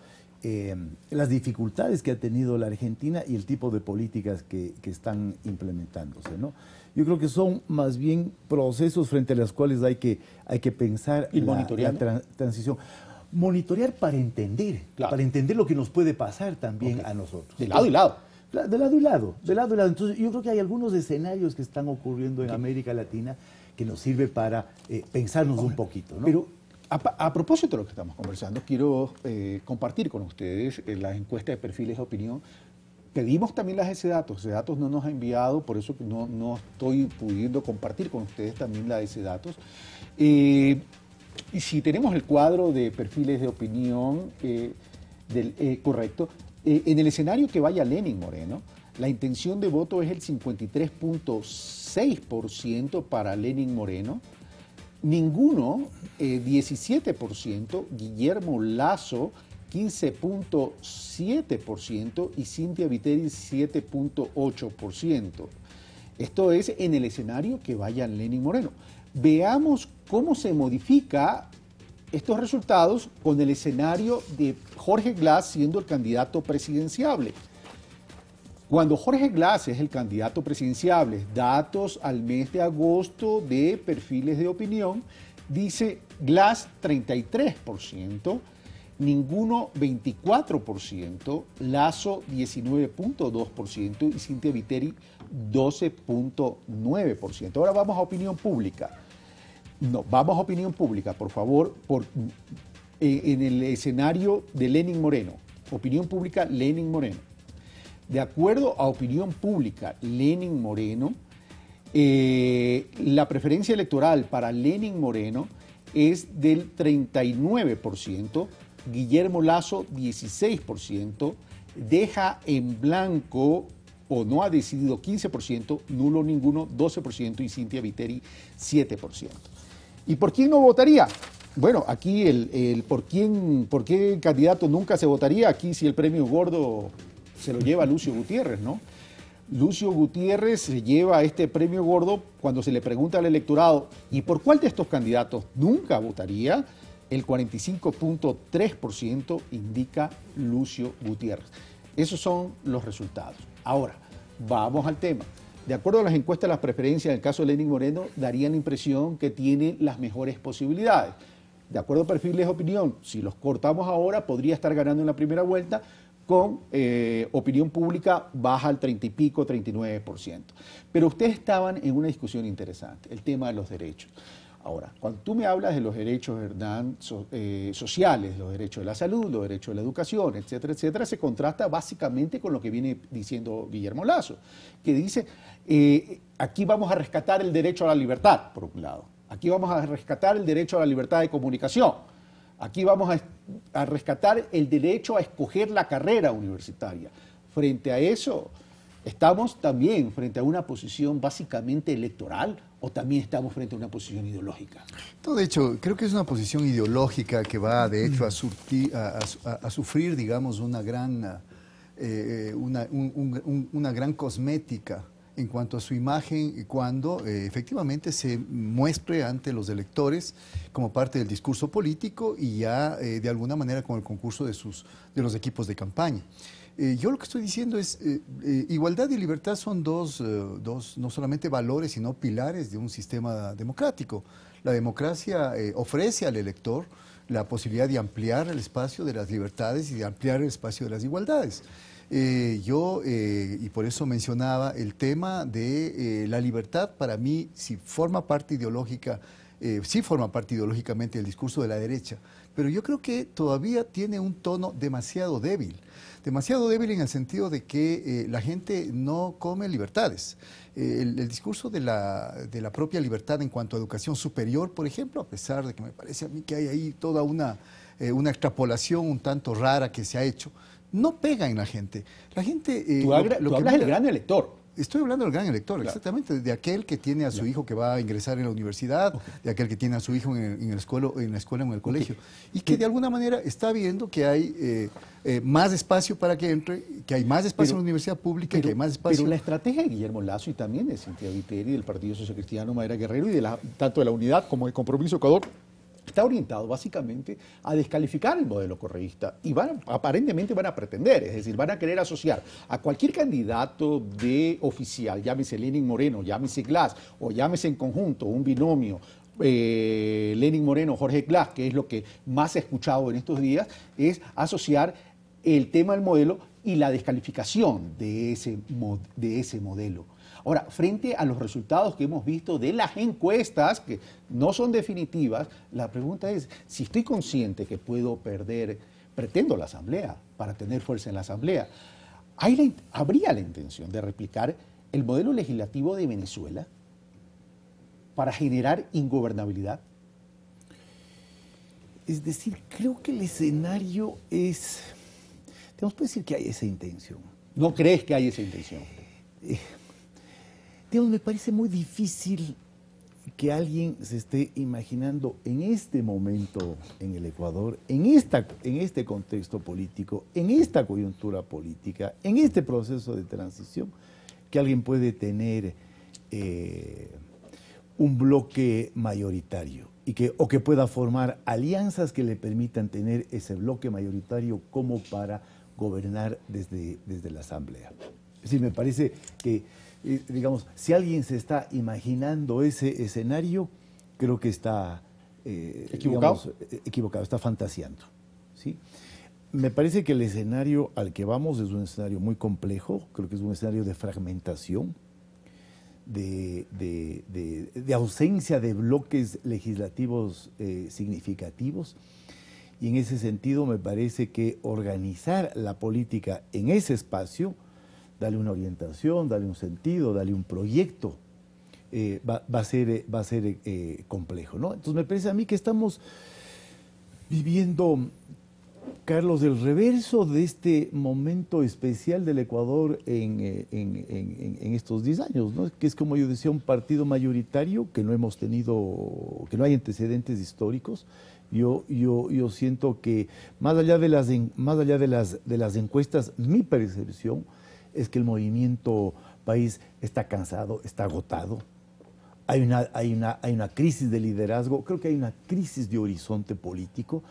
las dificultades que ha tenido la Argentina y el tipo de políticas que están implementándose, ¿no? Yo creo que son más bien procesos frente a los cuales hay que pensar la transición. Monitorear para entender, para entender lo que nos puede pasar también a nosotros. De lado y lado. De lado y lado, de lado y lado. Entonces, yo creo que hay algunos escenarios que están ocurriendo en América Latina que nos sirve para pensarnos un poquito, ¿no? Pero a propósito de lo que estamos conversando, quiero compartir con ustedes la encuesta de perfiles de opinión. Pedimos también las SDatos. SDatos no nos ha enviado, por eso no estoy pudiendo compartir con ustedes también la SDatos. Y si tenemos el cuadro de perfiles de opinión correcto, en el escenario que vaya Lenin Moreno, la intención de voto es el 53.6% para Lenin Moreno, ninguno, 17%, Guillermo Lasso, 15.7% y Cynthia Viteri, 7.8%. Esto es en el escenario que vaya Lenin Moreno. Veamos cómo se modifica estos resultados con el escenario de Jorge Glass siendo el candidato presidenciable. Cuando Jorge Glass es el candidato presidenciable, datos al mes de agosto de perfiles de opinión, dice Glass 33%, ninguno 24%, Lasso 19.2% y Cynthia Viteri 12.9%. Ahora vamos a opinión pública. No, vamos a opinión pública, por favor, en el escenario de Lenin Moreno. Opinión pública, Lenin Moreno. De acuerdo a opinión pública, Lenin Moreno, la preferencia electoral para Lenin Moreno es del 39%, Guillermo Lasso 16%, deja en blanco o no ha decidido 15%, nulo ninguno 12% y Cynthia Viteri 7%. ¿Y por quién no votaría? Bueno, aquí por qué candidato nunca se votaría, aquí si el premio gordo se lo lleva Lucio Gutiérrez, ¿no? Lucio Gutiérrez se lleva este premio gordo cuando se le pregunta al electorado ¿y por cuál de estos candidatos nunca votaría? El 45.3% indica Lucio Gutiérrez. Esos son los resultados. Ahora, vamos al tema. De acuerdo a las encuestas, las preferencias en el caso de Lenín Moreno darían la impresión que tiene las mejores posibilidades. De acuerdo a perfiles de opinión, si los cortamos ahora, podría estar ganando en la primera vuelta, con opinión pública baja al 30 y pico, 39%. Pero ustedes estaban en una discusión interesante, el tema de los derechos. Ahora, cuando tú me hablas de los derechos, Hernán, sociales, los derechos de la salud, los derechos de la educación, etcétera, etcétera, se contrasta básicamente con lo que viene diciendo Guillermo Lasso, que dice, aquí vamos a rescatar el derecho a la libertad, por un lado. Aquí vamos a rescatar el derecho a la libertad de comunicación. Aquí vamos a rescatar el derecho a escoger la carrera universitaria. Frente a eso, ¿estamos también frente a una posición básicamente electoral o también estamos frente a una posición ideológica? No, de hecho, creo que es una posición ideológica que va, de hecho, a sufrir, digamos, una gran cosmética en cuanto a su imagen cuando efectivamente se muestre ante los electores como parte del discurso político y ya de alguna manera con el concurso de los equipos de campaña. Yo lo que estoy diciendo es, igualdad y libertad son dos no solamente valores, sino pilares de un sistema democrático. La democracia ofrece al elector la posibilidad de ampliar el espacio de las libertades y de ampliar el espacio de las igualdades. Y por eso mencionaba el tema de la libertad, para mí, si forma parte ideológica, sí forma parte ideológicamente del discurso de la derecha, pero yo creo que todavía tiene un tono demasiado débil en el sentido de que la gente no come libertades. El discurso de la propia libertad en cuanto a educación superior, por ejemplo, a pesar de que me parece a mí que hay ahí toda una extrapolación un tanto rara que se ha hecho, no pega en la gente. La gente... tú hablas del gran elector. Estoy hablando del gran elector, claro. Exactamente, de aquel que tiene a su hijo que va a ingresar en la universidad, de aquel que tiene a su hijo en la escuela o en el colegio, y que de alguna manera está viendo que hay más espacio para que entre, que hay más espacio en la universidad pública, que hay más espacio... Pero la estrategia de Guillermo Lasso y también de Cynthia Viteri, del Partido Social Cristiano Madera Guerrero, y tanto de la Unidad como de Compromiso Ecuador, está orientado básicamente a descalificar el modelo correísta y aparentemente van a pretender, es decir, van a querer asociar a cualquier candidato de oficial, llámese Lenín Moreno, llámese Glass o llámese en conjunto un binomio Lenín Moreno, Jorge Glass, que es lo que más he escuchado en estos días, es asociar el tema del modelo y la descalificación de ese modelo. Ahora, frente a los resultados que hemos visto de las encuestas, que no son definitivas, la pregunta es, si estoy consciente que puedo pretendo la Asamblea, para tener fuerza en la Asamblea, ¿habría la intención de replicar el modelo legislativo de Venezuela para generar ingobernabilidad? Es decir, creo que el escenario es... Digamos, puede decir que hay esa intención. ¿No crees que hay esa intención? Digamos, me parece muy difícil que alguien se esté imaginando en este momento en el Ecuador, en este contexto político, en esta coyuntura política, en este proceso de transición, que alguien puede tener un bloque mayoritario o que pueda formar alianzas que le permitan tener ese bloque mayoritario como para gobernar desde la Asamblea. Es decir, me parece que digamos, si alguien se está imaginando ese escenario, creo que está equivocado, está fantaseando, ¿sí? Me parece que el escenario al que vamos es un escenario muy complejo, creo que es un escenario de fragmentación, de ausencia de bloques legislativos significativos, y en ese sentido me parece que organizar la política en ese espacio, darle una orientación, darle un sentido, darle un proyecto, va a ser complejo, ¿no? Entonces me parece a mí que estamos viviendo Carlos, el reverso de este momento especial del Ecuador en estos 10 años, ¿no? Que es, como yo decía, un partido mayoritario que no hemos tenido, que no hay antecedentes históricos. Yo siento que más allá de las encuestas, mi percepción es que el movimiento país está cansado, está agotado. Hay una crisis de liderazgo, creo que hay una crisis de horizonte político.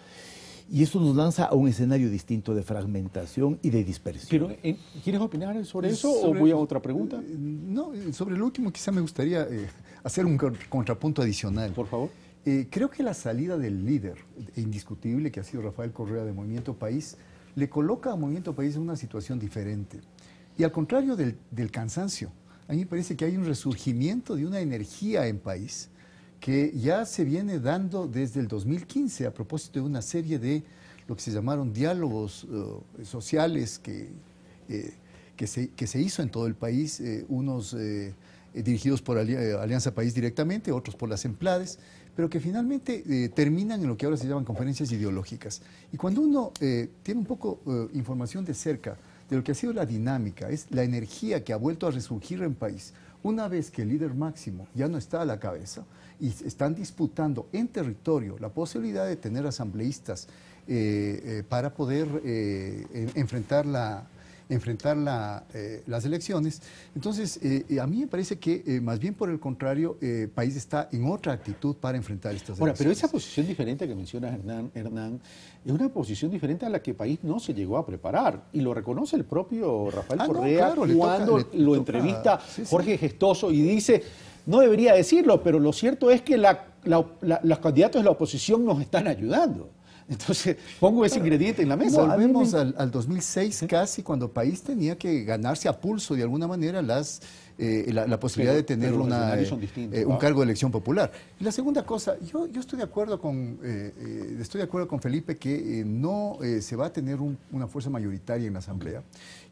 Y eso nos lanza a un escenario distinto de fragmentación y de dispersión. Pero, ¿quieres opinar sobre eso o voy a otra pregunta? No, sobre lo último quizá me gustaría hacer un contrapunto adicional. Por favor. Creo que la salida del líder indiscutible, que ha sido Rafael Correa de Movimiento País, le coloca a Movimiento País en una situación diferente. Y al contrario del cansancio, a mí me parece que hay un resurgimiento de una energía en País que ya se viene dando desde el 2015 a propósito de una serie de lo que se llamaron diálogos sociales que se hizo en todo el país, unos dirigidos por Alianza País directamente, otros por las EMPLADES, pero que finalmente terminan en lo que ahora se llaman conferencias ideológicas. Y cuando uno tiene un poco información de cerca de lo que ha sido la dinámica, es la energía que ha vuelto a resurgir en País, una vez que el líder máximo ya no está a la cabeza y están disputando en territorio la posibilidad de tener asambleístas para poder enfrentar las elecciones. Entonces, a mí me parece que más bien por el contrario, País está en otra actitud para enfrentar estas elecciones. Pero esa posición diferente que menciona Hernán, es una posición diferente a la que País no se llegó a preparar. Y lo reconoce el propio Rafael Correa cuando lo entrevista Jorge Gestoso y dice, no debería decirlo, pero lo cierto es que los candidatos de la oposición nos están ayudando. Entonces, pongo ese ingrediente en la mesa. Volvemos al 2006 casi, cuando País tenía que ganarse a pulso de alguna manera la posibilidad de tener un cargo de elección popular. Y la segunda cosa, yo estoy de acuerdo con Felipe que no se va a tener una fuerza mayoritaria en la Asamblea.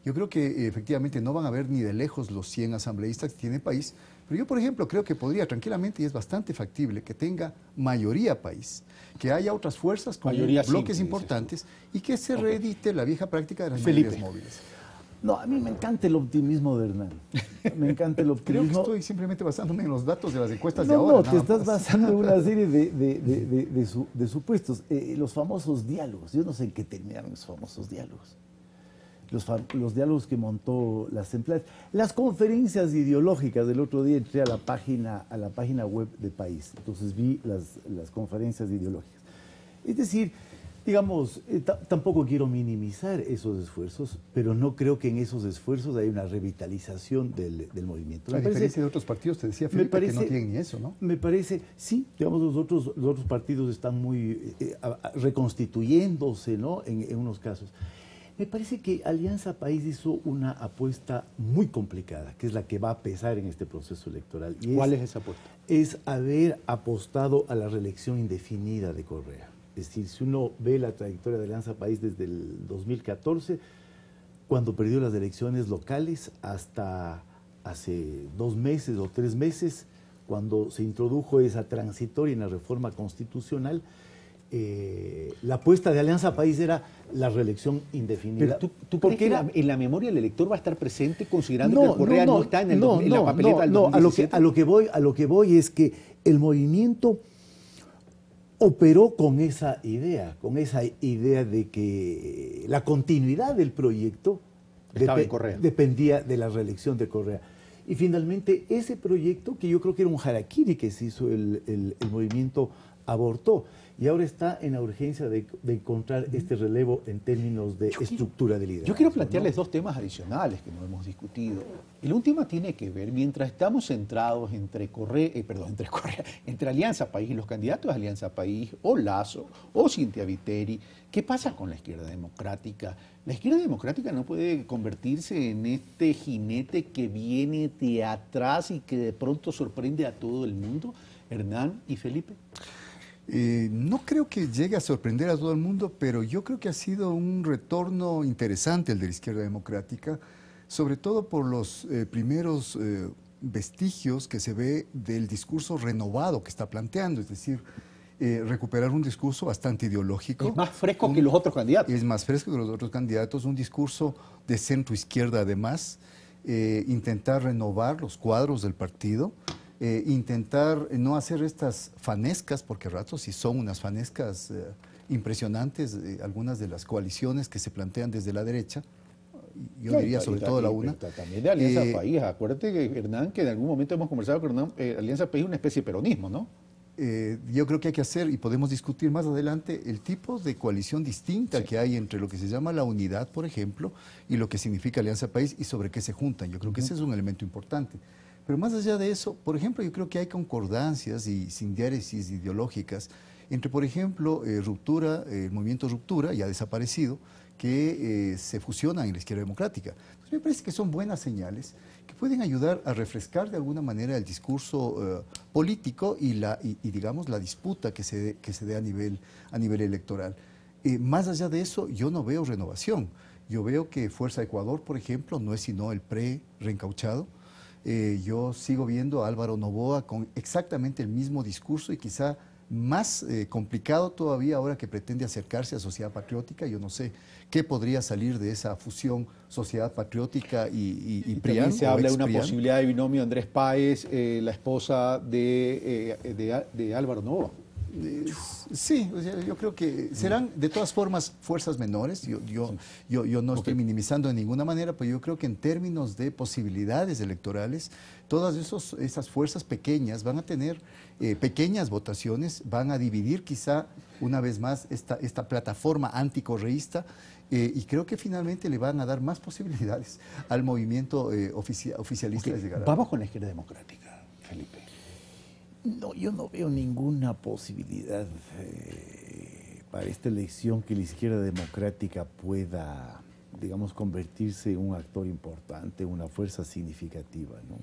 Yo creo que efectivamente no van a haber ni de lejos los 100 asambleístas que tiene País, pero yo, por ejemplo, creo que podría tranquilamente, y es bastante factible, que tenga mayoría País, que haya otras fuerzas con bloques importantes y que se reedite la vieja práctica de las mayorías móviles. No, a mí me encanta el optimismo de Hernán. Me encanta el optimismo. Creo que estoy simplemente basándome en los datos de las encuestas de ahora. No, te estás basando en una serie de supuestos. Los famosos diálogos. Yo no sé en qué terminaron esos famosos diálogos. Los diálogos que montó las EMPLADES. Las conferencias ideológicas, del otro día entré a la página web de País. Entonces vi las conferencias ideológicas. Es decir, digamos, tampoco quiero minimizar esos esfuerzos, pero no creo que en esos esfuerzos haya una revitalización del movimiento. A diferencia de otros partidos, te decía Felipe, que no tienen ni eso, ¿no? Me parece, sí, digamos, los otros partidos están muy reconstituyéndose, ¿no? En unos casos. Me parece que Alianza País hizo una apuesta muy complicada, que es la que va a pesar en este proceso electoral. Y ¿cuál es esa apuesta? Es haber apostado a la reelección indefinida de Correa. Es decir, si uno ve la trayectoria de Alianza País desde el 2014, cuando perdió las elecciones locales, hasta hace 2 meses o 3 meses, cuando se introdujo esa transitoria en la reforma constitucional, la apuesta de Alianza País era la reelección indefinida. Pero ¿tú crees que en la memoria del elector va a estar presente, considerando que Correa no está en la papeleta del 2017? A lo que voy es que el movimiento operó con esa idea de que la continuidad del proyecto dependía de la reelección de Correa. Y finalmente ese proyecto, que yo creo que era un harakiri que se hizo el movimiento, abortó. Y ahora está en la urgencia de encontrar este relevo en términos de estructura de liderazgo. Yo quiero plantearles 2 temas adicionales que no hemos discutido. El último tiene que ver, mientras estamos centrados entre Alianza País y los candidatos de Alianza País, o Lasso, o Cintia Viteri, ¿qué pasa con la izquierda democrática? La izquierda democrática no puede convertirse en este jinete que viene de atrás y que de pronto sorprende a todo el mundo. Hernán y Felipe. No creo que llegue a sorprender a todo el mundo, pero yo creo que ha sido un retorno interesante el de la izquierda democrática, sobre todo por los primeros vestigios que se ve del discurso renovado que está planteando. Es decir, recuperar un discurso bastante ideológico. Es más fresco que los otros candidatos. Es más fresco que los otros candidatos, un discurso de centro-izquierda además, intentar renovar los cuadros del partido, intentar no hacer estas fanescas, porque a ratos sí son unas fanescas impresionantes, algunas de las coaliciones que se plantean desde la derecha, yo diría sobre todo la una. También de Alianza País, acuérdate que Hernán, que en algún momento hemos conversado con Hernán, Alianza País es una especie de peronismo, ¿no? Yo creo que hay que hacer, y podemos discutir más adelante, el tipo de coalición distinta que hay entre lo que se llama la unidad, por ejemplo, y lo que significa Alianza País y sobre qué se juntan. Yo creo que ese es un elemento importante. Pero más allá de eso, por ejemplo, yo creo que hay concordancias y sindiéresis ideológicas entre, por ejemplo, Ruptura, el movimiento Ruptura, ya desaparecido, que se fusionan en la izquierda democrática. Entonces, me parece que son buenas señales que pueden ayudar a refrescar de alguna manera el discurso político y digamos, la disputa que se dé a nivel electoral. Más allá de eso, yo no veo renovación. Yo veo que Fuerza Ecuador, por ejemplo, no es sino el reencauchado. Yo sigo viendo a Álvaro Noboa con exactamente el mismo discurso y quizá más complicado todavía ahora que pretende acercarse a Sociedad Patriótica. Yo no sé qué podría salir de esa fusión Sociedad Patriótica y PRIAN. También se habla de una posibilidad de binomio Andrés Páez, la esposa de Álvaro Noboa. Sí, o sea, yo creo que serán de todas formas fuerzas menores. Yo no estoy minimizando de ninguna manera, pero yo creo que en términos de posibilidades electorales, todas esas fuerzas pequeñas van a tener pequeñas votaciones, van a dividir quizá una vez más esta plataforma anticorreísta y creo que finalmente le van a dar más posibilidades al movimiento oficialista desde Garay. Vamos con la izquierda democrática, Felipe. No, yo no veo ninguna posibilidad para esta elección que la izquierda democrática pueda, digamos, convertirse en un actor importante, una fuerza significativa, ¿no?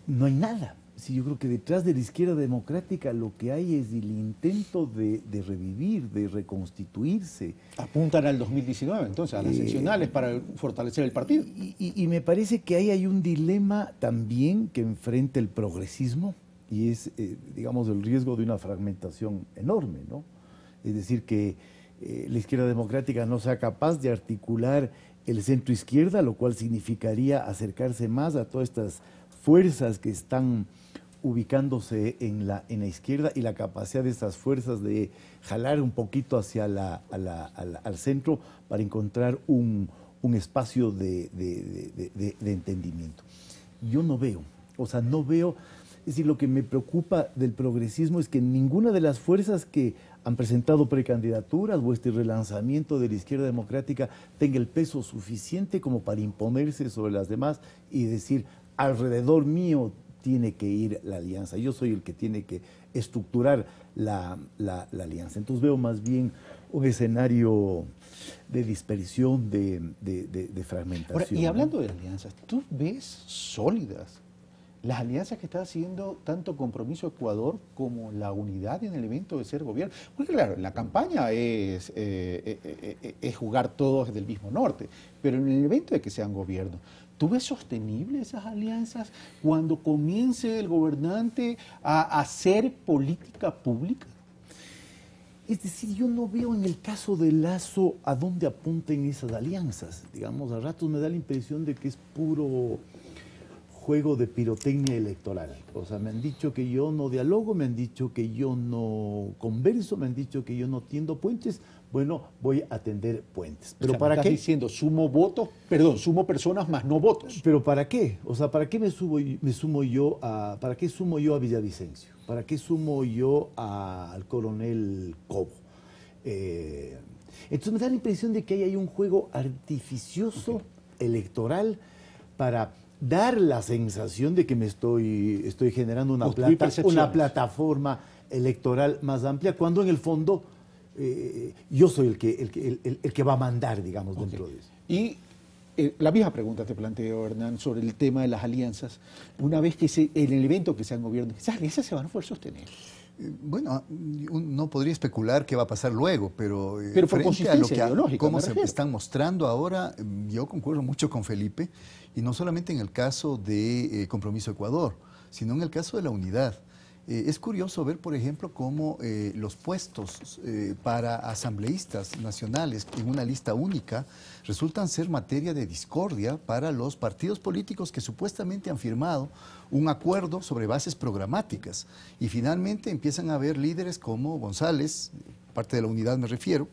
No hay nada. Sí, yo creo que detrás de la izquierda democrática lo que hay es el intento de revivir, de reconstituirse. Apuntan al 2019, entonces, a las seccionales para fortalecer el partido. Y me parece que ahí hay un dilema también que enfrenta el progresismo y es, digamos, el riesgo de una fragmentación enorme, ¿no? Es decir, que la izquierda democrática no sea capaz de articular el centro izquierda, lo cual significaría acercarse más a todas estas fuerzas que están ubicándose en la izquierda y la capacidad de estas fuerzas de jalar un poquito hacia al centro para encontrar un espacio de entendimiento. Yo no veo, es decir, lo que me preocupa del progresismo es que ninguna de las fuerzas que han presentado precandidaturas o este relanzamiento de la izquierda democrática tenga el peso suficiente como para imponerse sobre las demás y decir, alrededor mío tiene que ir la alianza, yo soy el que tiene que estructurar la alianza. Entonces veo más bien un escenario de dispersión, de fragmentación. Ahora, y hablando de alianzas, ¿tú ves sólidas las alianzas que está haciendo tanto Compromiso Ecuador como la unidad en el evento de ser gobierno? Porque claro, la campaña es jugar todos desde el mismo norte, pero en el evento de que sean gobierno, ¿tú ves sostenibles esas alianzas cuando comience el gobernante a hacer política pública? Es decir, yo no veo en el caso de Lasso a dónde apunten esas alianzas. Digamos, a ratos me da la impresión de que es puro juego de pirotecnia electoral. O sea, me han dicho que yo no dialogo, me han dicho que yo no converso, me han dicho que yo no tiendo puentes. Bueno, voy a tender puentes. ¿Pero para qué? Diciendo, sumo personas más no votos. ¿Pero para qué? O sea, ¿para qué sumo yo a Villavicencio? ¿Para qué sumo yo al coronel Cobo? Entonces me da la impresión de que ahí hay un juego artificioso electoral para dar la sensación de que me estoy generando una plataforma electoral más amplia, cuando en el fondo yo soy el que va a mandar, digamos, dentro de eso. Y la misma pregunta te planteo, Hernán, sobre el tema de las alianzas. Una vez que en el evento que sean gobierno, ¿esas alianzas se van a poder sostener? Bueno, no podría especular qué va a pasar luego, pero por consistencia ideológica, cómo se están mostrando ahora, yo concuerdo mucho con Felipe, y no solamente en el caso de Compromiso Ecuador, sino en el caso de la unidad. Es curioso ver, por ejemplo, cómo los puestos para asambleístas nacionales en una lista única resultan ser materia de discordia para los partidos políticos que supuestamente han firmado un acuerdo sobre bases programáticas. Y finalmente empiezan a haber líderes como González, parte de la unidad me refiero,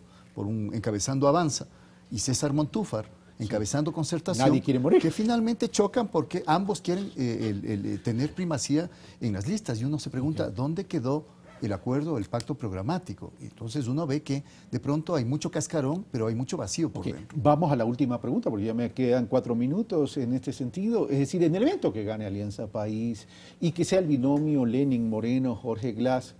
encabezando Avanza, y César Montúfar, encabezando Concertación, Nadie quiere morir, que finalmente chocan porque ambos quieren tener primacía en las listas. Y uno se pregunta, ¿dónde quedó el acuerdo, el pacto programático? Entonces uno ve que de pronto hay mucho cascarón, pero hay mucho vacío por dentro. Vamos a la última pregunta, porque ya me quedan 4 minutos en este sentido. Es decir, en el evento que gane Alianza País y que sea el binomio Lenin-Moreno, Jorge Glass,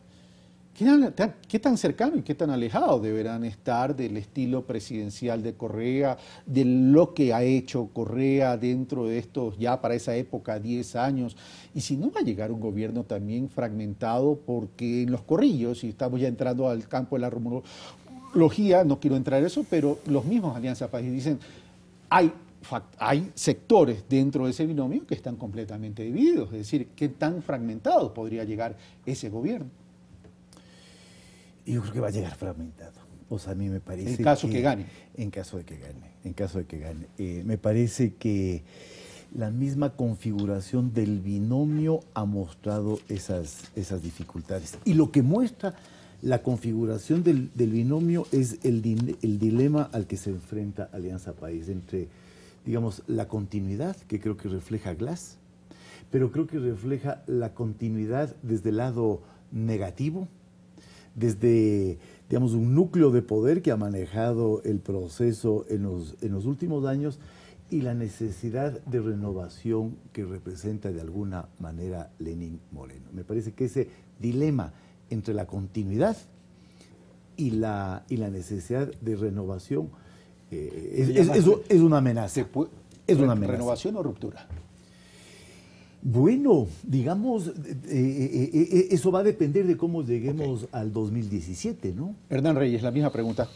¿qué tan cercano y qué tan alejado deberán estar del estilo presidencial de Correa, de lo que ha hecho Correa dentro de estos, ya para esa época, 10 años? Y si no va a llegar un gobierno también fragmentado, porque en los corrillos, y estamos ya entrando al campo de la rumorología, no quiero entrar en eso, pero los mismos Alianza País dicen, hay sectores dentro de ese binomio que están completamente divididos. Es decir, ¿qué tan fragmentado podría llegar ese gobierno? Yo creo que va a llegar fragmentado. O sea, a mí me parece en caso que gane. En caso de que gane. Me parece que la misma configuración del binomio ha mostrado esas dificultades. Y lo que muestra la configuración del binomio es el dilema al que se enfrenta Alianza País entre, digamos, la continuidad, que creo que refleja Glass, pero creo que refleja la continuidad desde el lado negativo, desde, digamos, un núcleo de poder que ha manejado el proceso en los últimos años, y la necesidad de renovación que representa de alguna manera Lenin Moreno. Me parece que ese dilema entre la continuidad y la necesidad de renovación es una amenaza. Es una amenaza. ¿Renovación o ruptura? Bueno, digamos, eso va a depender de cómo lleguemos al 2017, ¿no? Hernán Reyes, la misma pregunta.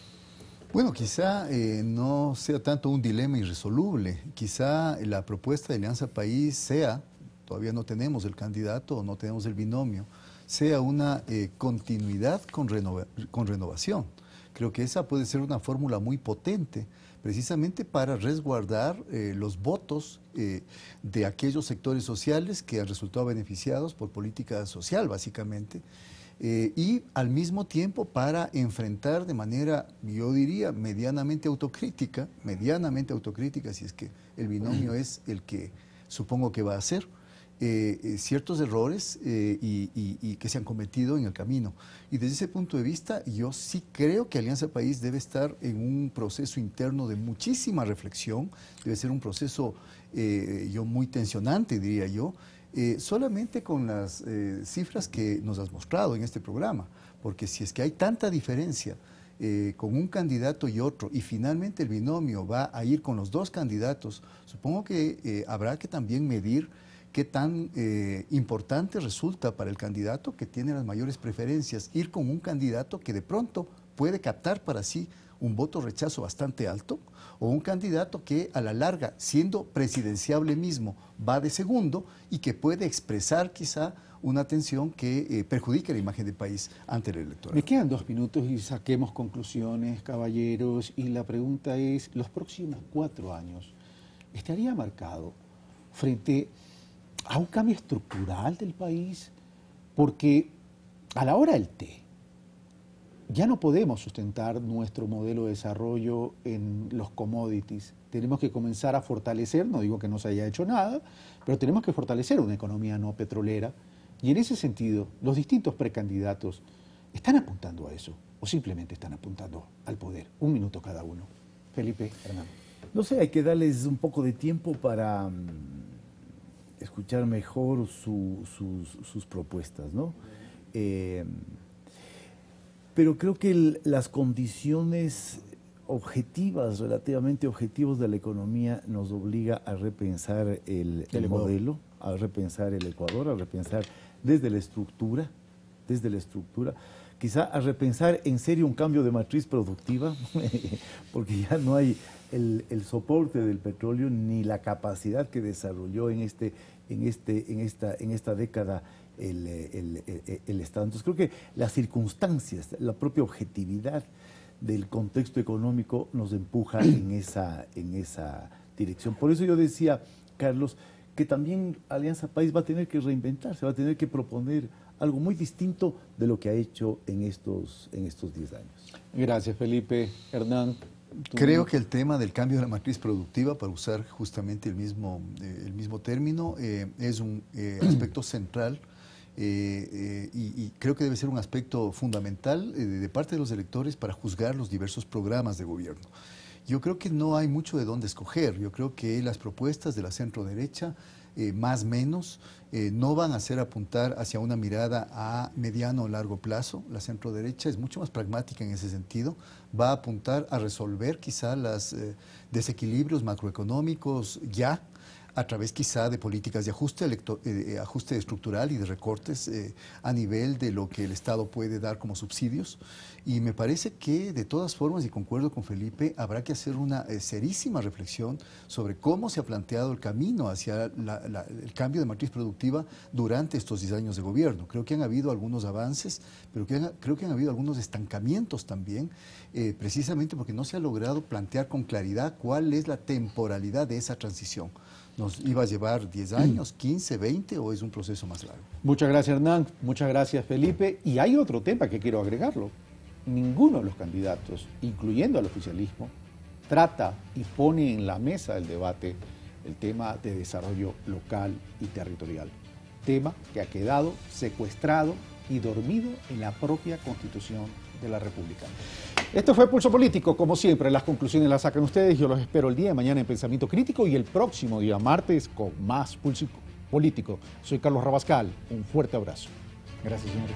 Bueno, quizá no sea tanto un dilema irresoluble. Quizá la propuesta de Alianza País sea, todavía no tenemos el candidato o no tenemos el binomio, sea una continuidad con renovación. Creo que esa puede ser una fórmula muy potente, precisamente para resguardar los votos de aquellos sectores sociales que han resultado beneficiados por política social, básicamente, y al mismo tiempo para enfrentar de manera, yo diría, medianamente autocrítica, si es que el binomio es el que supongo que va a ser, ciertos errores y que se han cometido en el camino. Y desde ese punto de vista, yo sí creo que Alianza País debe estar en un proceso interno de muchísima reflexión, debe ser un proceso muy tensionante, diría yo, solamente con las cifras que nos has mostrado en este programa, porque si es que hay tanta diferencia con un candidato y otro, y finalmente el binomio va a ir con los dos candidatos, supongo que habrá que también medir qué tan importante resulta para el candidato que tiene las mayores preferencias ir con un candidato que de pronto puede captar para sí un voto rechazo bastante alto, o un candidato que a la larga, siendo presidenciable mismo, va de segundo y que puede expresar quizá una tensión que perjudique la imagen del país ante el electorado. Me quedan 2 minutos y saquemos conclusiones, caballeros, y la pregunta es, ¿los próximos 4 años estaría marcado frente a un cambio estructural del país? Porque a la hora del té, ya no podemos sustentar nuestro modelo de desarrollo en los commodities. Tenemos que comenzar a fortalecer, no digo que no se haya hecho nada, pero tenemos que fortalecer una economía no petrolera. Y en ese sentido, los distintos precandidatos están apuntando a eso, o simplemente están apuntando al poder. 1 minuto cada uno. Felipe, Hernán. No sé, hay que darles un poco de tiempo para escuchar mejor sus propuestas, ¿no? Pero creo que las condiciones objetivas, relativamente objetivos de la economía, nos obliga a repensar el modelo, a repensar el Ecuador, a repensar desde la estructura, quizá a repensar en serio un cambio de matriz productiva, porque ya no hay el soporte del petróleo ni la capacidad que desarrolló en esta década el Estado. Entonces creo que las circunstancias, la propia objetividad del contexto económico nos empuja en esa dirección. Por eso yo decía, Carlos, que también Alianza País va a tener que reinventarse, va a tener que proponer algo muy distinto de lo que ha hecho en estos 10 años. Gracias, Felipe. Hernán. Creo que el tema del cambio de la matriz productiva, para usar justamente el mismo término, es un aspecto central y creo que debe ser un aspecto fundamental de parte de los electores para juzgar los diversos programas de gobierno. Yo creo que no hay mucho de dónde escoger. Yo creo que las propuestas de la centro-derecha, más o menos, no van a hacer apuntar hacia una mirada a mediano o largo plazo. La centro-derecha es mucho más pragmática en ese sentido. Va a apuntar a resolver quizá los desequilibrios macroeconómicos ya, a través quizá de políticas de ajuste estructural y de recortes a nivel de lo que el Estado puede dar como subsidios. Y me parece que, de todas formas, y concuerdo con Felipe, habrá que hacer una serísima reflexión sobre cómo se ha planteado el camino hacia el cambio de matriz productiva durante estos 10 años de gobierno. Creo que han habido algunos avances, pero creo que han habido algunos estancamientos también, precisamente porque no se ha logrado plantear con claridad cuál es la temporalidad de esa transición. ¿Nos iba a llevar 10 años, 15, 20 o es un proceso más largo? Muchas gracias, Hernán. Muchas gracias, Felipe. Y hay otro tema que quiero agregarlo. Ninguno de los candidatos, incluyendo al oficialismo, trata y pone en la mesa del debate el tema de desarrollo local y territorial. Tema que ha quedado secuestrado y dormido en la propia Constitución de la República. Esto fue Pulso Político. Como siempre, las conclusiones las sacan ustedes. Yo los espero el día de mañana en Pensamiento Crítico y el próximo día martes con más Pulso Político. Soy Carlos Rabascal. Un fuerte abrazo. Gracias, señores.